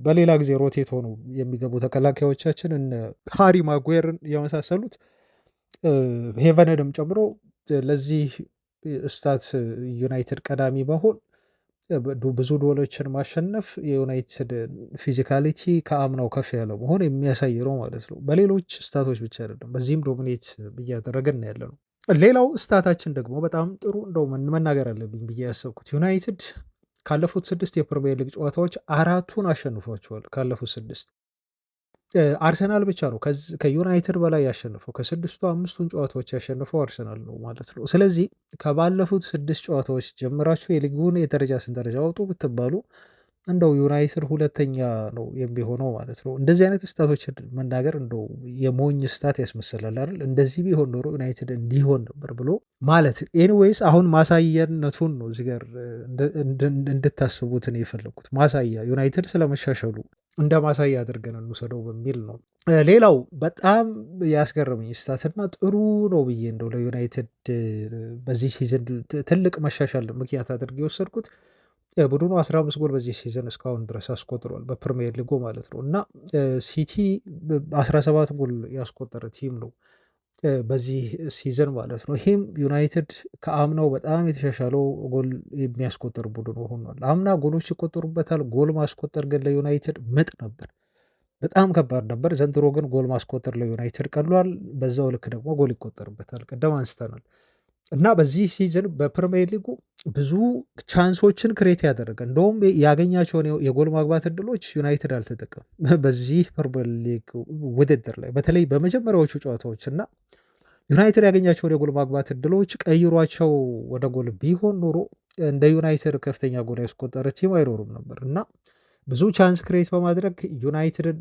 በሌላ ጊዜ ሮቴት ሆነው የሚገቡ ተከላካዮቻችን እነ ሃሪ ማጉዌርን የመሳሰሉት ሄቨንንም ጨምሮ ለዚህ ስታት ዩናይትድ ቀዳሚ መሆን ብዙ ዱዌሎችን ማሸነፍ የዩናይትድ ፊዚካሊቲ ከአምናው ከፍ ያለ መሆን የሚያሳይ ነው ማለት ነው። በሌሎች ስታቶች ብቻ አይደለም፣ በዚህም ዶሚኔት እያደረገን ያለ ነው። ሌላው ስታታችን ደግሞ በጣም ጥሩ እንደው መናገር አለብኝ ብዬ ያሰብኩት ዩናይትድ ካለፉት 6 የፕሪሚየር ሊግ ጨዋታዎች 4ቱን አሸንፏቸዋል። ካለፉት 6 አርሰናል ብቻ ነው ከዩናይትድ በላይ ያሸነፈው። ከስድስቱ አምስቱን ጨዋታዎች ያሸነፈው አርሰናል ነው ማለት ነው። ስለዚህ ከባለፉት 6 ጨዋታዎች ጀምራችሁ የሊጉን የደረጃ ሰንጠረዥ አውጡ ብትባሉ እንደው ዩናይትድ ሁለተኛ ነው የሚሆነው ማለት ነው። እንደዚህ አይነት ስታቶችን መናገር እንደው የሞኝ ስታት ያስመስላል አይደል? እንደዚህ ቢሆን ኖሮ ዩናይትድ እንዲሆን ነበር ብሎ ማለት። ኤኒዌይስ አሁን ማሳየነቱን ነው እዚህ ጋር እንድታስቡት ነው የፈለኩት። ማሳያ ዩናይትድ ስለመሻሻሉ እንደ ማሳያ አድርገን እንውሰደው በሚል ነው። ሌላው በጣም ያስገረመኝ ስታትና ጥሩ ነው ብዬ እንደው ለዩናይትድ በዚህ ሲዝን ትልቅ መሻሻል ምክንያት አድርጌ የወሰድኩት ቡድኑ 15 ጎል በዚህ ሲዝን እስካሁን ድረስ አስቆጥሯል በፕሪሚየር ሊጉ ማለት ነው። እና ሲቲ 17 ጎል ያስቆጠረ ቲም ነው በዚህ ሲዝን ማለት ነው። ይህም ዩናይትድ ከአምናው በጣም የተሻሻለው ጎል የሚያስቆጠር ቡድን ሆኗል። አምና ጎሎች ይቆጠሩበታል፣ ጎል ማስቆጠር ግን ለዩናይትድ ምጥ ነበር፣ በጣም ከባድ ነበር። ዘንድሮ ግን ጎል ማስቆጠር ለዩናይትድ ቀሏል፣ በዛው ልክ ደግሞ ጎል ይቆጠርበታል። ቅድም አንስተናል። እና በዚህ ሲዝን በፕሪሚየር ሊጉ ብዙ ቻንሶችን ክሬት ያደረገ እንደውም ያገኛቸውን የጎል ማግባት እድሎች ዩናይትድ አልተጠቀም በዚህ ፕሪሚየር ሊግ ውድድር ላይ በተለይ በመጀመሪያዎቹ ጨዋታዎች እና ዩናይትድ ያገኛቸውን የጎል ማግባት እድሎች ቀይሯቸው ወደ ጎል ቢሆን ኖሮ እንደ ዩናይትድ ከፍተኛ ጎል ያስቆጠረ ቲም አይኖሩም ነበር እና ብዙ ቻንስ ክሬት በማድረግ ዩናይትድ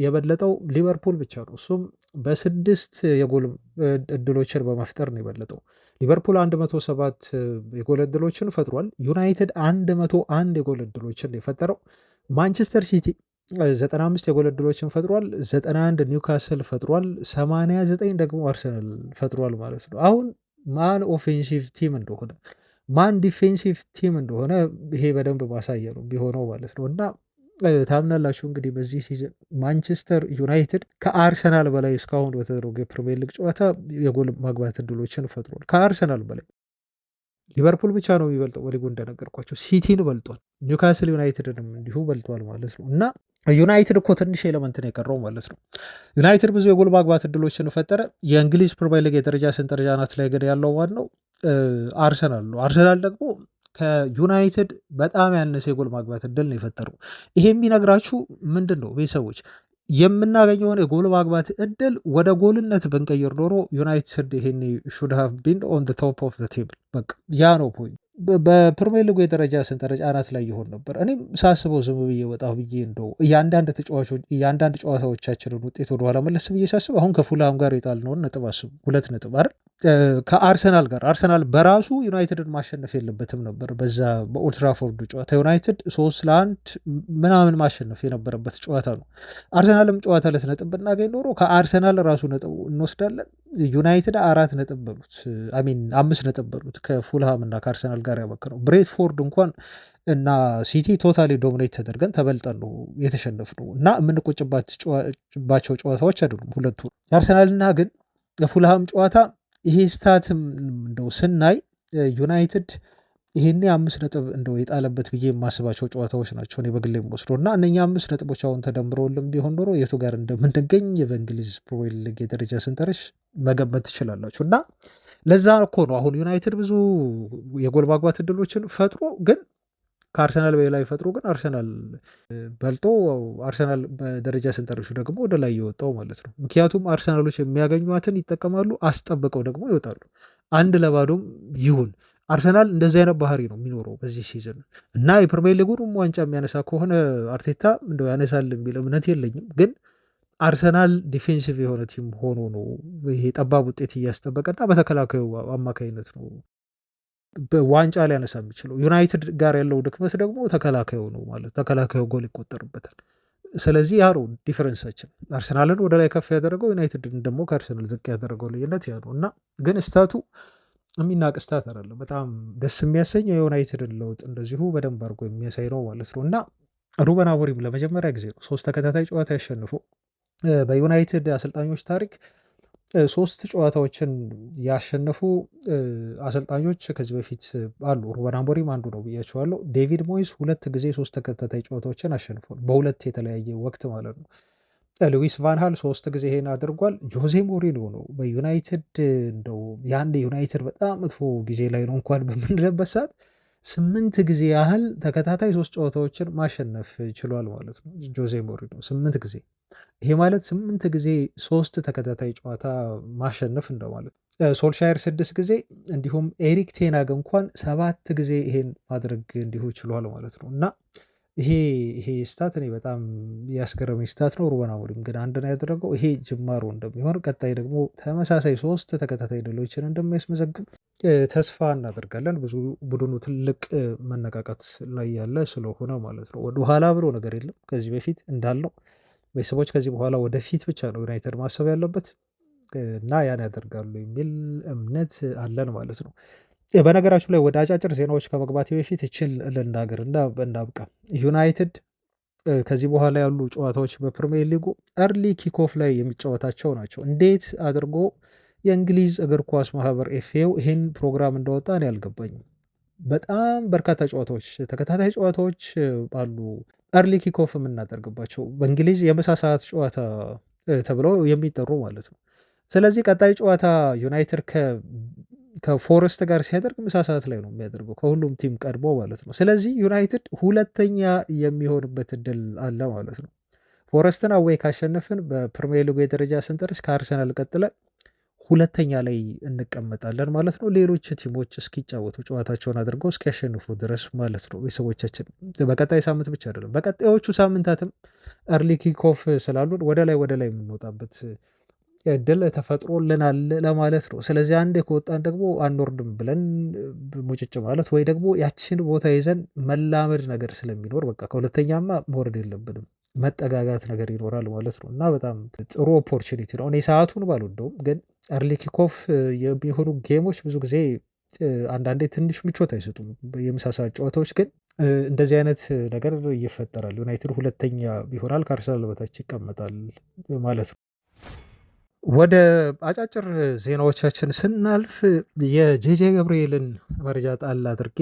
የበለጠው ሊቨርፑል ብቻ ነው። እሱም በ6 የጎል እድሎችን በመፍጠር ነው የበለጠው። ሊቨርፑል 107 የጎል እድሎችን ፈጥሯል። ዩናይትድ 101 የጎል እድሎችን የፈጠረው። ማንቸስተር ሲቲ 95 የጎል እድሎችን ፈጥሯል። 91 ኒውካስል ፈጥሯል። 89 ደግሞ አርሰናል ፈጥሯል ማለት ነው። አሁን ማን ኦፌንሲቭ ቲም እንደሆነ ማን ዲፌንሲቭ ቲም እንደሆነ ይሄ በደንብ ማሳየ ነው ቢሆነው ማለት ነው። እና ታምናላችሁ እንግዲህ በዚህ ሲዝን ማንቸስተር ዩናይትድ ከአርሰናል በላይ እስካሁን በተደረገ የፕሪሚየር ሊግ ጨዋታ የጎል ማግባት እድሎችን ፈጥሯል። ከአርሰናል በላይ ሊቨርፑል ብቻ ነው የሚበልጠው በሊጉ እንደነገርኳቸው፣ ሲቲን በልጧል። ኒውካስል ዩናይትድንም እንዲሁ በልጧል ማለት ነው። እና ዩናይትድ እኮ ትንሽ ኤለመንት ነው የቀረው ማለት ነው። ዩናይትድ ብዙ የጎል ማግባት እድሎችን ፈጠረ። የእንግሊዝ ፕሪሚየር ሊግ የደረጃ ሰንጠረዥ አናት ላይ ግን ያለው ዋናው አርሰናል ነው። አርሰናል ደግሞ ከዩናይትድ በጣም ያነሰ የጎል ማግባት እድል ነው የፈጠረው። ይሄ የሚነግራችሁ ምንድን ነው ቤተሰቦች? የምናገኘውን የጎል ማግባት እድል ወደ ጎልነት ብንቀይር ኖሮ ዩናይትድ ይሄኔ ሹድ ሃቭ ቢን ኦን ቶፕ ኦፍ ቴብል። በቃ ያ ነው ፖይንት። በፕሪሚየር ሊጉ የደረጃ ሰንጠረዥ አናት ላይ ይሆን ነበር። እኔም ሳስበው ዝም ብዬ ወጣ ብዬ እንደው እያንዳንድ ጨዋታዎቻችንን ውጤት ወደኋላ መለስ ብዬ ሳስብ አሁን ከፉልሃም ጋር የጣልነውን ነጥብ አስቡ፣ 2 ነጥብ አይደል? ከአርሰናል ጋር አርሰናል በራሱ ዩናይትድን ማሸነፍ የለበትም ነበር። በዛ በኦልትራፎርዱ ጨዋታ ዩናይትድ 3-1 ምናምን ማሸነፍ የነበረበት ጨዋታ ነው። አርሰናልም ጨዋታ 2 ነጥብ ብናገኝ ኖሮ ከአርሰናል ራሱ ነጥብ እንወስዳለን። ዩናይትድ 4 ነጥብ በሉት አሚን 5 ነጥብ በሉት ከፉልሃም እና ከአርሰናል ጋር ያመከነው። ብሬትፎርድ እንኳን እና ሲቲ ቶታሊ ዶሚኔት ተደርገን ተበልጠን ነው የተሸነፍነው እና የምንቆጭባቸው ጨዋታዎች አይደሉም ሁለቱ። የአርሰናልና ግን የፉልሃም ጨዋታ ይሄ ስታትም እንደው ስናይ ዩናይትድ ይሄኔ 5 ነጥብ እንደው የጣለበት ብዬ የማስባቸው ጨዋታዎች ናቸው እኔ በግሌ የምወስደው እና እነኛ 5 ነጥቦች አሁን ተደምረውልን ቢሆን ኖሮ የቱ ጋር እንደምንገኝ በእንግሊዝ ፕሪሚየር ሊግ የደረጃ ሰንጠረዥ መገመት ትችላላችሁ። እና ለዛ እኮ ነው አሁን ዩናይትድ ብዙ የጎል ማግባት እድሎችን ፈጥሮ ግን ከአርሰናል በላይ ፈጥሮ ግን አርሰናል በልጦ አርሰናል በደረጃ ሰንጠረዡ ደግሞ ወደ ላይ የወጣው ማለት ነው። ምክንያቱም አርሰናሎች የሚያገኟትን ይጠቀማሉ፣ አስጠብቀው ደግሞ ይወጣሉ። 1-0 ይሁን አርሰናል እንደዚህ አይነት ባህሪ ነው የሚኖረው በዚህ ሲዝን እና የፕሪሚየር ሊጉን ዋንጫ የሚያነሳ ከሆነ አርቴታ እንደው ያነሳል የሚል እምነት የለኝም። ግን አርሰናል ዲፌንሲቭ የሆነ ቲም ሆኖ ነው ይሄ ጠባብ ውጤት እያስጠበቀና በተከላካዩ አማካኝነት ነው ዋንጫ ሊያነሳ የሚችለው። ዩናይትድ ጋር ያለው ድክመት ደግሞ ተከላካዩ ነው ማለት ተከላካዩ ጎል ይቆጠርበታል። ስለዚህ ያ ነው ዲፈረንሳችን። አርሰናልን ወደ ላይ ከፍ ያደረገው ዩናይትድን ደግሞ ከአርሰናል ዝቅ ያደረገው ልዩነት ያ ነው እና ግን ስታቱ የሚናቅ ስታት አይደለም። በጣም ደስ የሚያሰኝ የዩናይትድን ለውጥ እንደዚሁ በደንብ አድርጎ የሚያሳይ ነው ማለት ነው እና ሩበን አሞሪም ለመጀመሪያ ጊዜ ነው 3 ተከታታይ ጨዋታ ያሸንፈው በዩናይትድ አሰልጣኞች ታሪክ 3 ጨዋታዎችን ያሸነፉ አሰልጣኞች ከዚህ በፊት አሉ። ሩበን አሞሪም አንዱ ነው ብያቸዋለሁ። ዴቪድ ሞይስ 2 ጊዜ 3 ተከታታይ ጨዋታዎችን አሸንፏል፣ በ2 የተለያየ ወቅት ማለት ነው። ሉዊስ ቫንሃል 3 ጊዜ ይሄን አድርጓል። ጆዜ ሞሪኖ ነው በዩናይትድ እንደው ያን ዩናይትድ በጣም መጥፎ ጊዜ ላይ ነው እንኳን በምንለበት ሰዓት 8 ጊዜ ያህል ተከታታይ 3 ጨዋታዎችን ማሸነፍ ችሏል ማለት ነው። ጆዜ ሞሪኖ 8 ጊዜ ይሄ ማለት 8 ጊዜ 3 ተከታታይ ጨዋታ ማሸነፍ እንደማለት ነው። ሶልሻየር 6 ጊዜ እንዲሁም ኤሪክ ቴናግ እንኳን 7 ጊዜ ይሄን ማድረግ እንዲሁ ችሏል ማለት ነው። እና ይሄ ይሄ ስታት እኔ በጣም ያስገረመኝ ስታት ነው። ሩበን አሞሪም ግን አንድ ነው ያደረገው። ይሄ ጅማሮ እንደሚሆን ቀጣይ ደግሞ ተመሳሳይ 3 ተከታታይ ድሎችን እንደሚያስመዘግብ ተስፋ እናደርጋለን። ብዙ ቡድኑ ትልቅ መነቃቃት ላይ ያለ ስለሆነ ማለት ነው። ወደኋላ ብሎ ነገር የለም። ከዚህ በፊት እንዳልነው ቤተሰቦች ከዚህ በኋላ ወደፊት ብቻ ነው ዩናይትድ ማሰብ ያለበት እና ያን ያደርጋሉ የሚል እምነት አለን ማለት ነው። በነገራችሁ ላይ ወደ አጫጭር ዜናዎች ከመግባቴ በፊት እችል ልናገር እና እናብቃ። ዩናይትድ ከዚህ በኋላ ያሉ ጨዋታዎች በፕሪሚየር ሊጉ ኤርሊ ኪክኦፍ ላይ የሚጫወታቸው ናቸው። እንዴት አድርጎ የእንግሊዝ እግር ኳስ ማህበር ኤፍኤው ይህን ፕሮግራም እንደወጣ እኔ አልገባኝም። በጣም በርካታ ጨዋታዎች፣ ተከታታይ ጨዋታዎች አሉ ኤርሊ ኪክኦፍ የምናደርግባቸው በእንግሊዝ የምሳ ሰዓት ጨዋታ ተብለው የሚጠሩ ማለት ነው። ስለዚህ ቀጣይ ጨዋታ ዩናይትድ ከፎረስት ጋር ሲያደርግ ምሳ ሰዓት ላይ ነው የሚያደርገው ከሁሉም ቲም ቀድሞ ማለት ነው። ስለዚህ ዩናይትድ ሁለተኛ የሚሆንበት እድል አለ ማለት ነው። ፎረስትን አዌይ ካሸነፍን በፕሪሚየር ሊጉ የደረጃ ሰንጠረዥ ከአርሰናል ቀጥለን ሁለተኛ ላይ እንቀመጣለን ማለት ነው። ሌሎች ቲሞች እስኪጫወቱ ጨዋታቸውን አድርገው እስኪያሸንፉ ድረስ ማለት ነው። ቤተሰቦቻችን በቀጣይ ሳምንት ብቻ አይደለም በቀጣዮቹ ሳምንታትም ኤርሊ ኪክኦፍ ስላሉን ወደ ላይ የምንወጣበት እድል ተፈጥሮልናል ለማለት ነው። ስለዚህ አንዴ ከወጣን ደግሞ አንወርድም ብለን ሙጭጭ ማለት ወይ ደግሞ ያችን ቦታ ይዘን መላመድ ነገር ስለሚኖር በቃ ከሁለተኛማ መውረድ የለብንም መጠጋጋት ነገር ይኖራል ማለት ነው። እና በጣም ጥሩ ኦፖርቹኒቲ ነው። እኔ ሰዓቱን ባልወደውም ግን ኤርሊ ኪክኦፍ የሚሆኑ ጌሞች ብዙ ጊዜ አንዳንዴ ትንሽ ምቾት አይሰጡም። የምሳ ሰዓት ጨዋታዎች ግን እንደዚህ አይነት ነገር ይፈጠራል። ዩናይትድ ሁለተኛ ይሆናል፣ ከአርሰናል በታች ይቀመጣል ማለት ነው። ወደ አጫጭር ዜናዎቻችን ስናልፍ የጄጄ ገብርኤልን መረጃ ጣል አድርጌ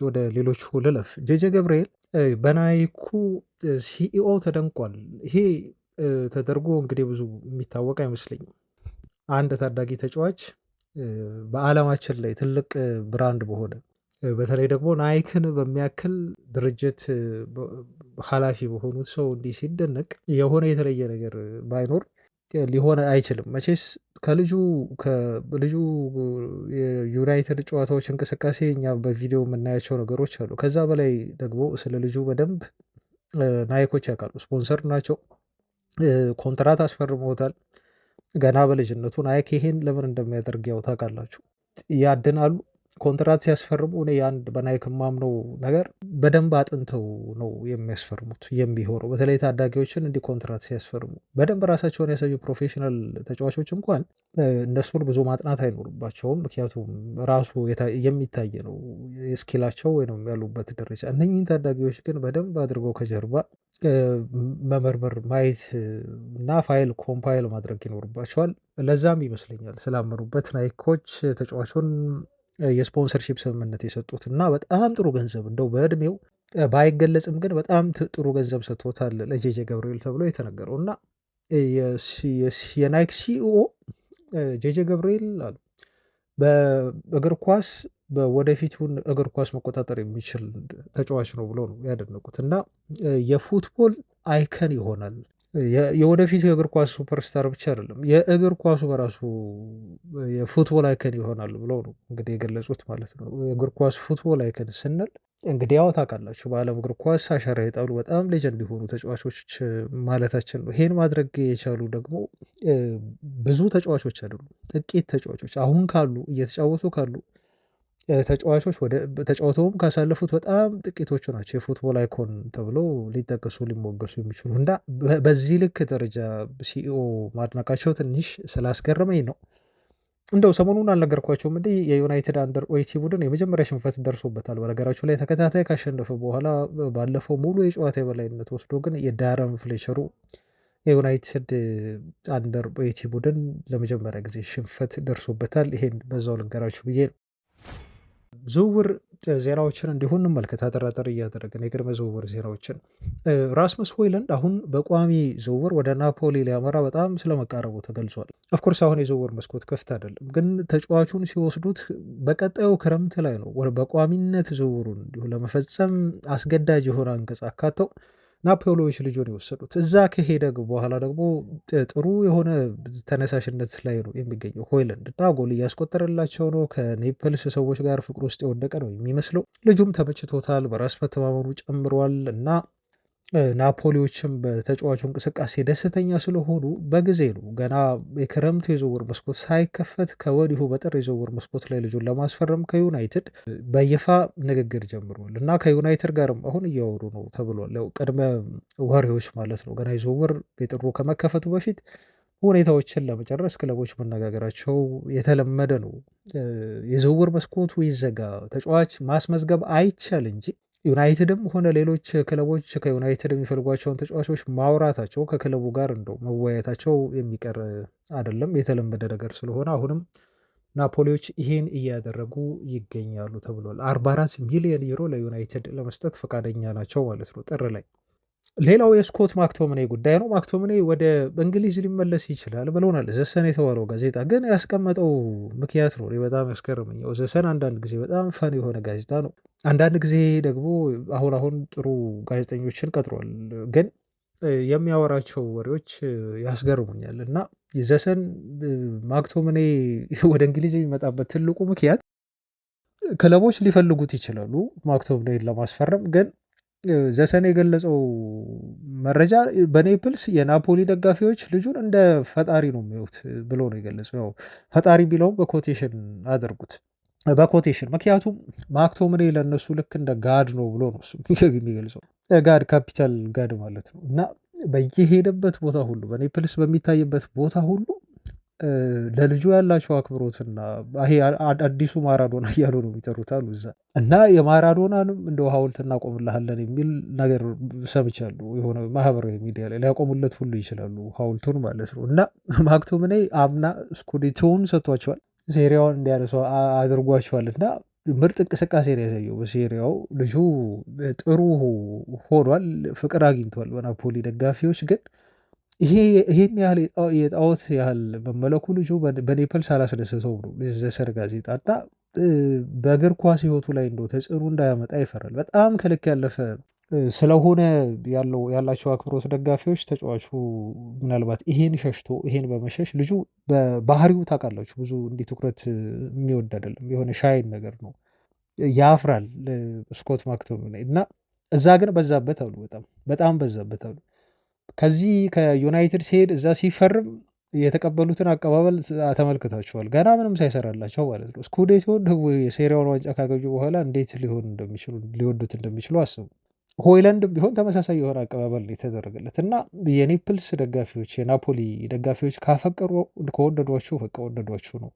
ወደ ሌሎቹ ልለፍ። ጄጄ ገብርኤል በናይኩ ሲኢኦ ተደንቋል። ይሄ ተደርጎ እንግዲህ ብዙ የሚታወቅ አይመስለኝም። አንድ ታዳጊ ተጫዋች በዓለማችን ላይ ትልቅ ብራንድ በሆነ በተለይ ደግሞ ናይክን በሚያክል ድርጅት ኃላፊ በሆኑት ሰው እንዲህ ሲደነቅ የሆነ የተለየ ነገር ባይኖር ሊሆን አይችልም። መቼስ ከልጁ የዩናይትድ ጨዋታዎች እንቅስቃሴ እኛ በቪዲዮ የምናያቸው ነገሮች አሉ። ከዛ በላይ ደግሞ ስለ ልጁ በደንብ ናይኮች ያውቃሉ። ስፖንሰር ናቸው። ኮንትራት አስፈርመውታል። ገና በልጅነቱ ናይክ ይሄን ለምን እንደሚያደርግ ያው ታውቃላችሁ። ያድናሉ። ኮንትራት ሲያስፈርሙ እኔ አንድ በናይክ የማምነው ነገር በደንብ አጥንተው ነው የሚያስፈርሙት የሚሆነው። በተለይ ታዳጊዎችን እንዲህ ኮንትራት ሲያስፈርሙ በደንብ ራሳቸውን ያሳዩ ፕሮፌሽናል ተጫዋቾች እንኳን እነሱን ብዙ ማጥናት አይኖርባቸውም። ምክንያቱም ራሱ የሚታይ ነው ስኪላቸው ወይም ያሉበት ደረጃ። እነኚህን ታዳጊዎች ግን በደንብ አድርገው ከጀርባ መመርመር፣ ማየት እና ፋይል ኮምፓይል ማድረግ ይኖርባቸዋል። ለዛም ይመስለኛል ስላመኑበት ናይኮች ተጫዋቹን የስፖንሰርሺፕ ስምምነት የሰጡት እና በጣም ጥሩ ገንዘብ እንደው በእድሜው ባይገለጽም ግን በጣም ጥሩ ገንዘብ ሰጥቶታል ለጄጄ ገብርኤል ተብሎ የተነገረው እና የናይክ ሲኢኦ ጄጄ ገብርኤል አሉ በእግር ኳስ ወደፊቱን እግር ኳስ መቆጣጠር የሚችል ተጫዋች ነው ብሎ ነው ያደነቁት እና የፉትቦል አይከን ይሆናል። የወደፊቱ የእግር ኳስ ሱፐርስታር ብቻ አይደለም፣ የእግር ኳሱ በራሱ የፉትቦል አይከን ይሆናል ብለው ነው እንግዲህ የገለጹት ማለት ነው። የእግር ኳስ ፉትቦል አይከን ስንል እንግዲህ ያው ታውቃላችሁ በዓለም እግር ኳስ አሻራ የጣሉ በጣም ሌጀንድ የሆኑ ተጫዋቾች ማለታችን ነው። ይሄን ማድረግ የቻሉ ደግሞ ብዙ ተጫዋቾች አይደሉም፣ ጥቂት ተጫዋቾች አሁን ካሉ እየተጫወቱ ካሉ ተጫዋቾች ተጫውተውም ካሳለፉት በጣም ጥቂቶቹ ናቸው የፉትቦል አይኮን ተብለው ሊጠቀሱ ሊሞገሱ የሚችሉ እና በዚህ ልክ ደረጃ ሲኢኦ ማድነቃቸው ትንሽ ስላስገረመኝ ነው። እንደው ሰሞኑን አልነገርኳቸውም እንዲህ የዩናይትድ አንደር ኦይቲ ቡድን የመጀመሪያ ሽንፈት ደርሶበታል። በነገራቸው ላይ ተከታታይ ካሸነፈ በኋላ ባለፈው ሙሉ የጨዋታ የበላይነት ወስዶ ግን የዳረም ፍሌቸሩ የዩናይትድ አንደር ኦይቲ ቡድን ለመጀመሪያ ጊዜ ሽንፈት ደርሶበታል። ይሄን በዛው ልንገራችሁ ብዬ ነው። ዝውውር ዜናዎችን እንዲሁ እንመልከት። አጠራጠር እያደረግን የቅድመ ዝውውር ዜናዎችን ራስመስ ሆይለንድ አሁን በቋሚ ዝውውር ወደ ናፖሊ ሊያመራ በጣም ስለመቃረቡ ተገልጿል። ኦፍኮርስ አሁን የዝውውር መስኮት ክፍት አይደለም፣ ግን ተጫዋቹን ሲወስዱት በቀጣዩ ክረምት ላይ ነው በቋሚነት ዝውውሩን እንዲሁ ለመፈጸም አስገዳጅ የሆነ አንቀጽ አካተው ናፖሊዎች ልጁን የወሰዱት። እዛ ከሄደ በኋላ ደግሞ ጥሩ የሆነ ተነሳሽነት ላይ ነው የሚገኘው ሆይለንድ እና ጎል እያስቆጠረላቸው ነው። ከኔፕልስ ሰዎች ጋር ፍቅር ውስጥ የወደቀ ነው የሚመስለው። ልጁም ተመችቶታል፣ በራስ መተማመኑ ጨምሯል እና ናፖሊዎችም በተጫዋቹ እንቅስቃሴ ደስተኛ ስለሆኑ በጊዜ ነው ገና የክረምቱ የዝውውር መስኮት ሳይከፈት ከወዲሁ በጥር የዝውውር መስኮት ላይ ልጁን ለማስፈረም ከዩናይትድ በይፋ ንግግር ጀምሯል እና ከዩናይትድ ጋርም አሁን እያወሩ ነው ተብሏል። ያው ቅድመ ወሬዎች ማለት ነው። ገና የዝውውር የጥሩ ከመከፈቱ በፊት ሁኔታዎችን ለመጨረስ ክለቦች መነጋገራቸው የተለመደ ነው። የዝውውር መስኮቱ ይዘጋ፣ ተጫዋች ማስመዝገብ አይቻል እንጂ ዩናይትድም ሆነ ሌሎች ክለቦች ከዩናይትድ የሚፈልጓቸውን ተጫዋቾች ማውራታቸው ከክለቡ ጋር እንደው መወያየታቸው የሚቀር አይደለም፣ የተለመደ ነገር ስለሆነ አሁንም ናፖሊዎች ይሄን እያደረጉ ይገኛሉ ተብሏል። 44 ሚሊዮን ዩሮ ለዩናይትድ ለመስጠት ፈቃደኛ ናቸው ማለት ነው ጥር ላይ። ሌላው የስኮት ማክቶምኔ ጉዳይ ነው። ማክቶምኔ ወደ እንግሊዝ ሊመለስ ይችላል ብለውናል ዘሰን የተባለው ጋዜጣ። ግን ያስቀመጠው ምክንያት ነው በጣም ያስገርመኛው። ዘሰን አንዳንድ ጊዜ በጣም ፈን የሆነ ጋዜጣ ነው። አንዳንድ ጊዜ ደግሞ አሁን ጥሩ ጋዜጠኞችን ቀጥሯል። ግን የሚያወራቸው ወሬዎች ያስገርሙኛል እና ዘሰን ማክቶምኔ ወደ እንግሊዝ የሚመጣበት ትልቁ ምክንያት ክለቦች ሊፈልጉት ይችላሉ ማክቶምኔን ለማስፈረም ግን ዘሰን የገለጸው መረጃ በኔፕልስ የናፖሊ ደጋፊዎች ልጁን እንደ ፈጣሪ ነው የሚሉት ብሎ ነው የገለጸው። ያው ፈጣሪ ቢለውም በኮቴሽን አድርጉት በኮቴሽን ምክንያቱም ማክቶምኔ ለእነሱ ልክ እንደ ጋድ ነው ብሎ ነው እሱ የሚገልጸው። ጋድ ካፒታል ጋድ ማለት ነው እና በየሄደበት ቦታ ሁሉ በኔፕልስ በሚታይበት ቦታ ሁሉ ለልጁ ያላቸው አክብሮትና ይሄ አዲሱ ማራዶና እያሉ ነው የሚጠሩት አሉ እዛ እና የማራዶናንም እንደው ሐውልት እናቆምልሃለን የሚል ነገር ሰምቻለሁ። የሆነ ማህበራዊ ሚዲያ ላይ ሊያቆሙለት ሁሉ ይችላሉ ሐውልቱን ማለት ነው እና ማክቶምኔ አምና ስኩዴቶውን ሰጥቷቸዋል፣ ሴሪያውን እንዲያነሱ አድርጓቸዋል እና ምርጥ እንቅስቃሴ ነው ያሳየው በሴሪያው። ልጁ ጥሩ ሆኗል፣ ፍቅር አግኝቷል በናፖሊ ደጋፊዎች ግን ይሄን ያህል የጣዖት ያህል መመለኩ ልጁ በኔፕልስ አላስደሰተውም ነው ዘሰን ጋዜጣ እና በእግር ኳስ ህይወቱ ላይ እንደው ተጽዕኖ እንዳያመጣ ይፈራል። በጣም ከልክ ያለፈ ስለሆነ ያላቸው አክብሮት ደጋፊዎች ተጫዋቹ ምናልባት ይሄን ሸሽቶ ይሄን በመሸሽ ልጁ በባህሪው ታውቃላችሁ ብዙ እንዲህ ትኩረት የሚወድ አይደለም። የሆነ ሻይን ነገር ነው፣ ያፍራል ስኮት ማክቶሚናይ እና እዛ ግን በዛበት አሉ፣ በጣም በዛበት አሉ። ከዚህ ከዩናይትድ ሲሄድ እዛ ሲፈርም የተቀበሉትን አቀባበል ተመልክታችኋል። ገና ምንም ሳይሰራላቸው ማለት ነው። ስኩዴቶን የሴሪያውን ዋንጫ ካገኙ በኋላ እንዴት ሊወዱት እንደሚችሉ አስቡ። ሆይላንድም ቢሆን ተመሳሳይ የሆነ አቀባበል የተደረገለት እና የኔፕልስ ደጋፊዎች የናፖሊ ደጋፊዎች ካፈቀሩ ከወደዷችሁ በቃ ወደዷችሁ ነው።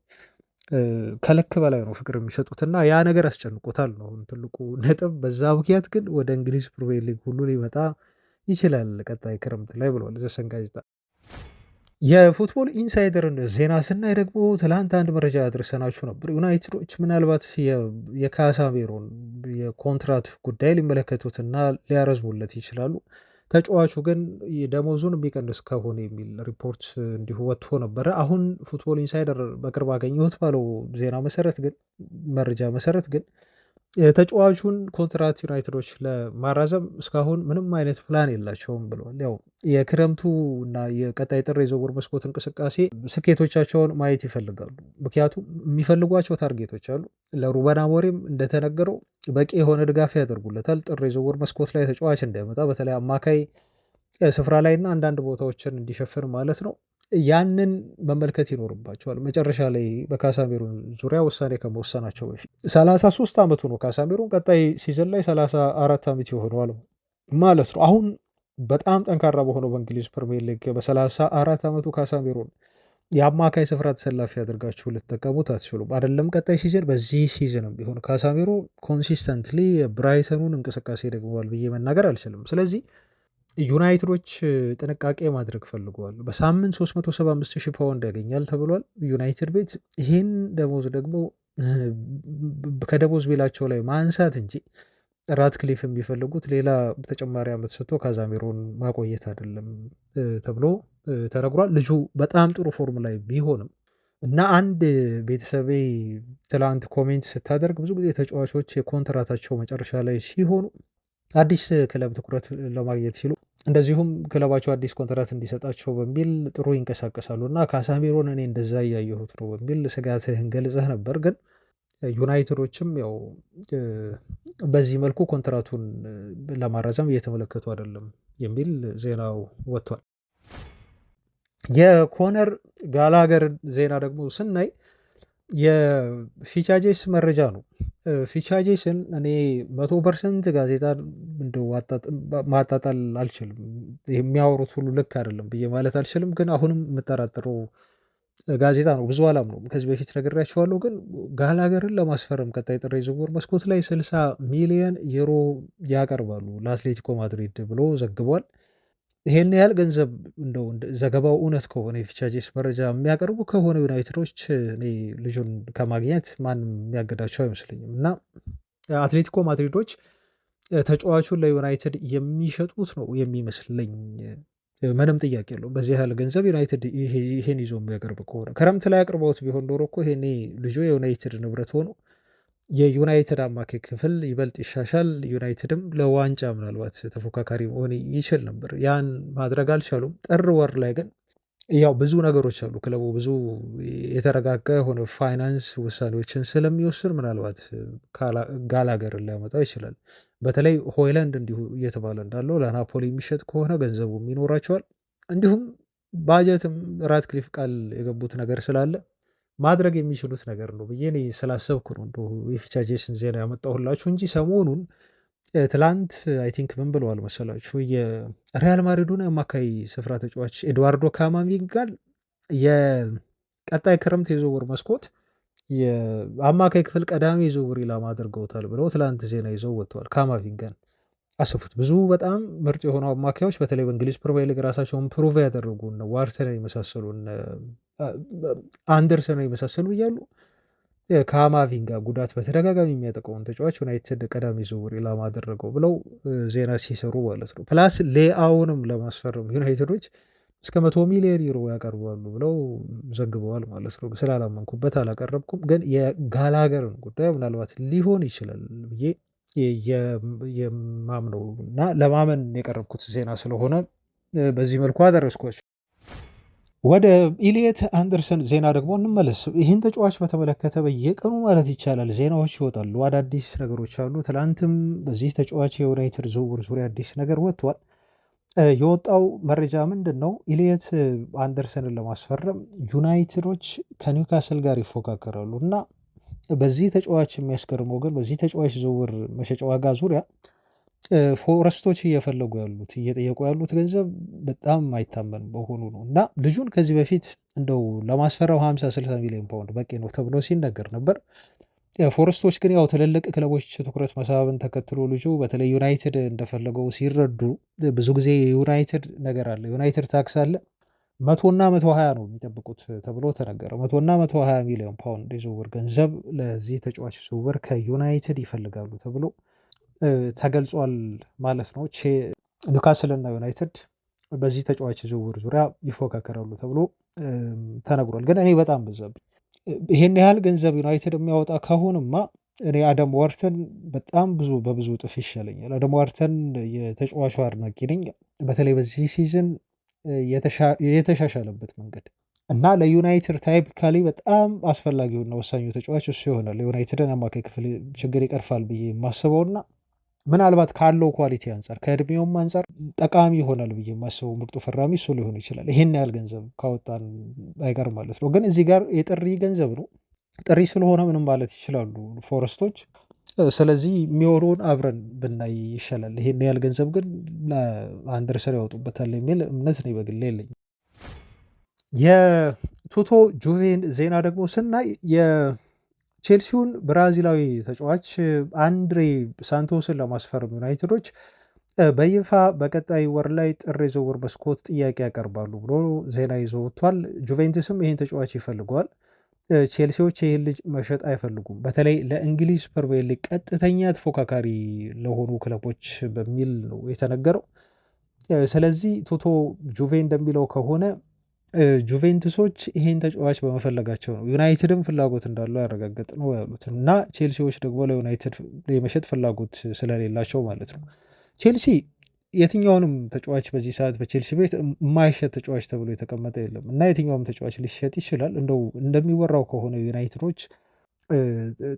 ከልክ በላይ ነው ፍቅር የሚሰጡት እና ያ ነገር አስጨንቆታል ነው ትልቁ ነጥብ። በዛ ምክንያት ግን ወደ እንግሊዝ ፕሪሚየር ሊግ ሁሉ ሊመጣ ይችላል ቀጣይ ክረምት ላይ ብለዋል ዘሰን ጋዜጣ። የፉትቦል ኢንሳይደርን ዜና ስናይ ደግሞ ትላንት አንድ መረጃ ያደረሰናችሁ ነበር። ዩናይትዶች ምናልባት የካሳሜሮን የኮንትራት ጉዳይ ሊመለከቱትና ሊያረዝሙለት ይችላሉ። ተጫዋቹ ግን ደሞዙን የሚቀንስ ከሆነ የሚል ሪፖርት እንዲሁ ወጥቶ ነበረ። አሁን ፉትቦል ኢንሳይደር በቅርብ አገኘሁት ባለው ዜና መሰረት ግን መረጃ መሰረት ግን የተጫዋቹን ኮንትራት ዩናይትዶች ለማራዘም እስካሁን ምንም አይነት ፕላን የላቸውም ብለዋል። ያው የክረምቱ እና የቀጣይ ጥር የዝውውር መስኮት እንቅስቃሴ ስኬቶቻቸውን ማየት ይፈልጋሉ። ምክንያቱም የሚፈልጓቸው ታርጌቶች አሉ። ለሩበን አሞሪም እንደተነገረው በቂ የሆነ ድጋፍ ያደርጉለታል። ጥር የዝውውር መስኮት ላይ ተጫዋች እንዳይመጣ በተለይ አማካይ ስፍራ ላይ እና አንዳንድ ቦታዎችን እንዲሸፍን ማለት ነው። ያንን መመልከት ይኖርባቸዋል። መጨረሻ ላይ በካሳሜሮን ዙሪያ ውሳኔ ከመወሰናቸው በፊት 33 ዓመቱ ነው ካሳሜሮን። ቀጣይ ሲዝን ላይ 34 ዓመት ይሆነዋል ማለት ነው። አሁን በጣም ጠንካራ በሆነው በእንግሊዝ ፕሪሚየር ሊግ በ34 ዓመቱ ካሳሜሮን የአማካይ ስፍራ ተሰላፊ አድርጋችሁ ልትጠቀሙት አትችሉም። አይደለም ቀጣይ ሲዝን፣ በዚህ ሲዝንም ቢሆን ካሳሜሮ ኮንሲስተንትሊ የብራይተኑን እንቅስቃሴ ደግመዋል ብዬ መናገር አልችልም። ስለዚህ ዩናይትዶች ጥንቃቄ ማድረግ ፈልገዋል። በሳምንት 375,000 ፓውንድ ያገኛል ተብሏል ዩናይትድ ቤት። ይህን ደሞዝ ደግሞ ከደሞዝ ቤላቸው ላይ ማንሳት እንጂ ራትክሊፍ የሚፈልጉት ሌላ ተጨማሪ ዓመት ሰጥቶ ካዛሜሮን ማቆየት አይደለም ተብሎ ተነግሯል። ልጁ በጣም ጥሩ ፎርም ላይ ቢሆንም እና አንድ ቤተሰቤ ትላንት ኮሜንት ስታደርግ ብዙ ጊዜ ተጫዋቾች የኮንትራታቸው መጨረሻ ላይ ሲሆኑ አዲስ ክለብ ትኩረት ለማግኘት ሲሉ እንደዚሁም ክለባቸው አዲስ ኮንትራት እንዲሰጣቸው በሚል ጥሩ ይንቀሳቀሳሉ እና ካሳሜሮን እኔ እንደዛ እያየሁት ነው በሚል ስጋትህን ገልጸህ ነበር። ግን ዩናይትዶችም ያው በዚህ መልኩ ኮንትራቱን ለማራዘም እየተመለከቱ አይደለም የሚል ዜናው ወጥቷል። የኮነር ጋላገርን ዜና ደግሞ ስናይ የፊቻጄስ መረጃ ነው። ፊቻጄስን እኔ 100% ጋዜጣ እንደው ማጣጣል አልችልም። የሚያወሩት ሁሉ ልክ አይደለም ብዬ ማለት አልችልም። ግን አሁንም የምጠራጥረው ጋዜጣ ነው። ብዙ አላምነውም። ከዚህ በፊት ነግሬያቸዋለሁ። ግን ጋላገርን ለማስፈረም ቀጣይ ጥር የዝውውር መስኮት ላይ 60 ሚሊዮን ዩሮ ያቀርባሉ ለአትሌቲኮ ማድሪድ ብሎ ዘግቧል። ይሄን ያህል ገንዘብ እንደው ዘገባው እውነት ከሆነ የፊቻጄስ መረጃ የሚያቀርቡ ከሆነ ዩናይትዶች እኔ ልጁን ከማግኘት ማንም የሚያገዳቸው አይመስለኝም እና አትሌቲኮ ማድሪዶች ተጫዋቹን ለዩናይትድ የሚሸጡት ነው የሚመስለኝ። ምንም ጥያቄ የለውም። በዚህ ያህል ገንዘብ ዩናይትድ ይሄን ይዞ የሚያቀርብ ከሆነ ክረምት ላይ አቅርበውት ቢሆን ኖሮ እኮ ይሄኔ ልጁ የዩናይትድ ንብረት ሆኖ የዩናይትድ አማካይ ክፍል ይበልጥ ይሻሻል፣ ዩናይትድም ለዋንጫ ምናልባት ተፎካካሪ መሆን ይችል ነበር። ያን ማድረግ አልቻሉም። ጥር ወር ላይ ግን ያው ብዙ ነገሮች አሉ። ክለቡ ብዙ የተረጋጋ የሆነ ፋይናንስ ውሳኔዎችን ስለሚወስን ምናልባት ጋላገርን ሊያመጣው ይችላል። በተለይ ሆይላንድ እንዲሁ እየተባለ እንዳለው ለናፖሊ የሚሸጥ ከሆነ ገንዘቡም ይኖራቸዋል። እንዲሁም ባጀትም ራትክሊፍ ቃል የገቡት ነገር ስላለ ማድረግ የሚችሉት ነገር ነው ብዬ እኔ ስላሰብኩ ነው እንደው የፊቻጄስን ዜና ያመጣሁላችሁ እንጂ ሰሞኑን ትላንት አይ ቲንክ ምን ብለዋል መሰላችሁ የሪያል ማድሪዱን አማካይ ስፍራ ተጫዋች ኤድዋርዶ ካማቪንጋን የቀጣይ ክረምት የዝውውር መስኮት የአማካይ ክፍል ቀዳሚ የዝውውር ኢላማ አድርገውታል ብለው ትላንት ዜና ይዘው ወጥተዋል። ካማቪንጋን አስፉት። ብዙ በጣም ምርጥ የሆኑ አማካዮች በተለይ በእንግሊዝ ፕሪሚየር ሊግ ራሳቸውን ፕሩቭ ያደረጉ ዋርተንን የመሳሰሉ አንደርሰን የመሳሰሉ እያሉ ከካማቪንጋ ጉዳት በተደጋጋሚ የሚያጠቀውን ተጫዋች ዩናይትድ ቀዳሚ ዝውውር ኢላማ አደረገው ብለው ዜና ሲሰሩ ማለት ነው። ፕላስ ሌአውንም ለማስፈረም ዩናይትዶች እስከ 100 ሚሊዮን ዩሮ ያቀርባሉ ብለው ዘግበዋል ማለት ነው። ስላላመንኩበት አላቀረብኩም። ግን የጋላገርን ጉዳይ ምናልባት ሊሆን ይችላል ብዬ የማምነው እና ለማመን የቀረብኩት ዜና ስለሆነ በዚህ መልኩ አደረስኳቸው። ወደ ኢሊየት አንደርሰን ዜና ደግሞ እንመለስ። ይህን ተጫዋች በተመለከተ በየቀኑ ማለት ይቻላል ዜናዎች ይወጣሉ፣ አዳዲስ ነገሮች አሉ። ትላንትም በዚህ ተጫዋች የዩናይትድ ዝውውር ዙሪያ አዲስ ነገር ወጥቷል። የወጣው መረጃ ምንድን ነው? ኢሊየት አንደርሰንን ለማስፈረም ዩናይትዶች ከኒውካስል ጋር ይፎካከራሉ እና በዚህ ተጫዋች የሚያስገርመው ግን በዚህ ተጫዋች ዝውውር መሸጫ ዋጋ ዙሪያ ፎረስቶች እየፈለጉ ያሉት እየጠየቁ ያሉት ገንዘብ በጣም አይታመን በሆኑ ነው እና ልጁን ከዚህ በፊት እንደው ለማስፈረም 50-60 ሚሊዮን ፓውንድ በቂ ነው ተብሎ ሲነገር ነበር። ፎረስቶች ግን ያው ትልልቅ ክለቦች ትኩረት መሳብን ተከትሎ ልጁ በተለይ ዩናይትድ እንደፈለገው ሲረዱ ብዙ ጊዜ የዩናይትድ ነገር አለ፣ ዩናይትድ ታክስ አለ 100 እና 120 ነው የሚጠብቁት ተብሎ ተነገረ። 100 እና 120 ሚሊዮን ፓውንድ የዝውውር ገንዘብ ለዚህ ተጫዋች ዝውውር ከዩናይትድ ይፈልጋሉ ተብሎ ተገልጿል ማለት ነው። ኒውካስል እና ዩናይትድ በዚህ ተጫዋች ዝውውር ዙሪያ ይፎካከራሉ ተብሎ ተነግሯል። ግን እኔ በጣም በዛብኝ። ይሄን ያህል ገንዘብ ዩናይትድ የሚያወጣ ከሆንማ እኔ አደም ዋርተን በጣም በብዙ እጥፍ ይሻለኛል። አደም ዋርተን የተጫዋቹ አድናቂ ነኝ። በተለይ በዚህ ሲዝን የተሻሻለበት መንገድ እና ለዩናይትድ ታይፒካሊ በጣም አስፈላጊውና ወሳኙ ተጫዋች እሱ ይሆናል። የዩናይትድን አማካይ ክፍል ችግር ይቀርፋል ብዬ የማስበውና ምናልባት ካለው ኳሊቲ አንጻር ከእድሜውም አንጻር ጠቃሚ ይሆናል ብዬ የማስበው ምርጡ ፈራሚ እሱ ሊሆን ይችላል። ይሄን ያህል ገንዘብ ካወጣን አይቀር ማለት ነው። ግን እዚህ ጋር የጥሪ ገንዘብ ነው። ጥሪ ስለሆነ ምንም ማለት ይችላሉ ፎረስቶች። ስለዚህ የሚሆነውን አብረን ብናይ ይሻላል። ይሄን ያህል ገንዘብ ግን ለአንደርሰን ያወጡበታል የሚል እምነት ነው በግሌ የለኝም። የቱቶ ጁቬን ዜና ደግሞ ስናይ ቼልሲውን ብራዚላዊ ተጫዋች አንድሬ ሳንቶስን ለማስፈረም ዩናይትዶች በይፋ በቀጣይ ወር ላይ ጥር የዝውውር መስኮት ጥያቄ ያቀርባሉ ብሎ ዜና ይዞ ወጥቷል። ጁቬንትስም ይህን ተጫዋች ይፈልገዋል። ቼልሲዎች ይህን ልጅ መሸጥ አይፈልጉም። በተለይ ለእንግሊዝ ፕሪሚየር ሊግ ቀጥተኛ ተፎካካሪ ለሆኑ ክለቦች በሚል ነው የተነገረው። ስለዚህ ቶቶ ጁቬ እንደሚለው ከሆነ ጁቬንቱሶች ይሄን ተጫዋች በመፈለጋቸው ነው ዩናይትድም ፍላጎት እንዳለው ያረጋገጥ ነው ያሉት እና ቼልሲዎች ደግሞ ለዩናይትድ የመሸጥ ፍላጎት ስለሌላቸው ማለት ነው። ቼልሲ የትኛውንም ተጫዋች በዚህ ሰዓት በቼልሲ ቤት የማይሸጥ ተጫዋች ተብሎ የተቀመጠ የለም እና የትኛውም ተጫዋች ሊሸጥ ይችላል። እንደው እንደሚወራው ከሆነ ዩናይትዶች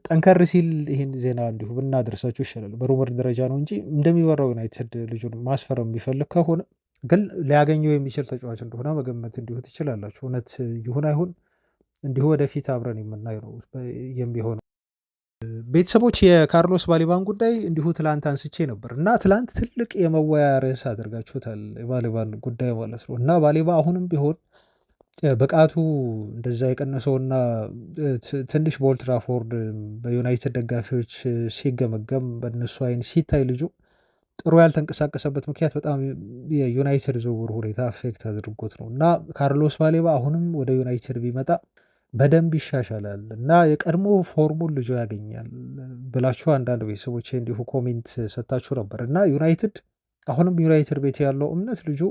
ጠንከር ሲል ይህን ዜና እንዲሁ ብናደርሳችሁ ይሻላል። በሩመር ደረጃ ነው እንጂ እንደሚወራው ዩናይትድ ልጁን ማስፈረም የሚፈልግ ከሆነ ግን ሊያገኘው የሚችል ተጫዋች እንደሆነ መገመት እንዲሁ ትችላላችሁ። እውነት ይሁን አይሁን እንዲሁ ወደፊት አብረን የምናየው ነው የሚሆነው። ቤተሰቦች የካርሎስ ባሊባን ጉዳይ እንዲሁ ትላንት አንስቼ ነበር እና ትላንት ትልቅ የመወያ ርዕስ አድርጋችሁታል የባሊባን ጉዳይ ማለት ነው። እና ባሊባ አሁንም ቢሆን ብቃቱ እንደዛ የቀነሰውና ትንሽ በኦልትራፎርድ በዩናይትድ ደጋፊዎች ሲገመገም በእነሱ አይን ሲታይ ልጁ ጥሩ ያልተንቀሳቀሰበት ምክንያት በጣም የዩናይትድ ዝውውር ሁኔታ አፌክት አድርጎት ነው እና ካርሎስ ባሌባ አሁንም ወደ ዩናይትድ ቢመጣ በደንብ ይሻሻላል እና የቀድሞ ፎርሙን ልጁ ያገኛል ብላችሁ አንዳንድ ቤተሰቦች እንዲሁ ኮሜንት ሰጥታችሁ ነበር እና ዩናይትድ አሁንም ዩናይትድ ቤት ያለው እምነት ልጁ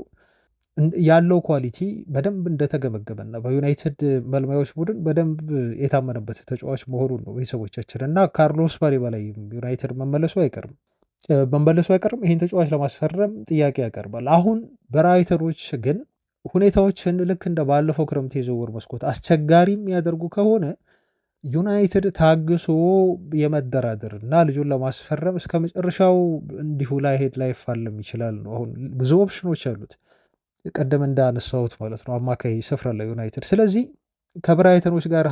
ያለው ኳሊቲ በደንብ እንደተገመገመና በዩናይትድ መልማዮች ቡድን በደንብ የታመነበት ተጫዋች መሆኑን ነው ቤተሰቦቻችን እና ካርሎስ ባሌባ ላይ ዩናይትድ መመለሱ አይቀርም። ይህን ተጫዋች ለማስፈረም ጥያቄ ያቀርባል። አሁን በራይተሮች ግን ሁኔታዎችን ልክ እንደ ባለፈው ክረምት የዝውውር መስኮት አስቸጋሪ የሚያደርጉ ከሆነ ዩናይትድ ታግሶ የመደራደር እና ልጁን ለማስፈረም እስከ መጨረሻው እንዲሁ ላይሄድ ላይፋለም ይችላል ነው። አሁን ብዙ ኦፕሽኖች አሉት ቀደም እንዳነሳሁት ማለት ነው አማካይ ስፍራ ላይ ዩናይትድ። ስለዚህ ከብራይተኖች ጋር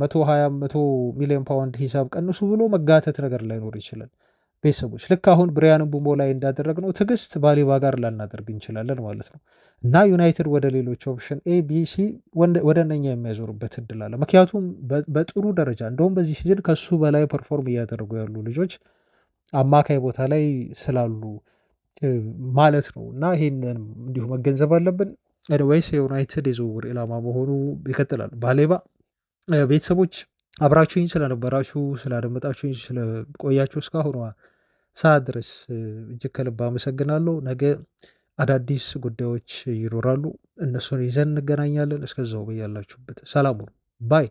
120 ሚሊዮን ፓውንድ ሂሳብ ቀንሱ ብሎ መጋተት ነገር ላይኖር ይችላል። ቤተሰቦች ልክ አሁን ብሪያን ምቡሞ ላይ እንዳደረግነው ትዕግስት ባሊባ ጋር ላናደርግ እንችላለን ማለት ነው እና ዩናይትድ ወደ ሌሎች ኦፕሽን ኤቢሲ ወደ እነኛ የሚያዞሩበት እድል አለ። ምክንያቱም በጥሩ ደረጃ እንደውም በዚህ ሲዝን ከሱ በላይ ፐርፎርም እያደረጉ ያሉ ልጆች አማካይ ቦታ ላይ ስላሉ ማለት ነው እና ይሄንን እንዲሁ መገንዘብ አለብን። ወይስ የዩናይትድ የዝውውር ኢላማ መሆኑ ይቀጥላል። ባሌባ ቤተሰቦች አብራችሁኝ ስለነበራችሁ ስላደመጣችሁኝ ስለቆያችሁ እስካሁኗ ሰዓት ድረስ እጅግ ከልብ አመሰግናለሁ። ነገ አዳዲስ ጉዳዮች ይኖራሉ፣ እነሱን ይዘን እንገናኛለን። እስከዛው በያላችሁበት ሰላም ሁኑ ባይ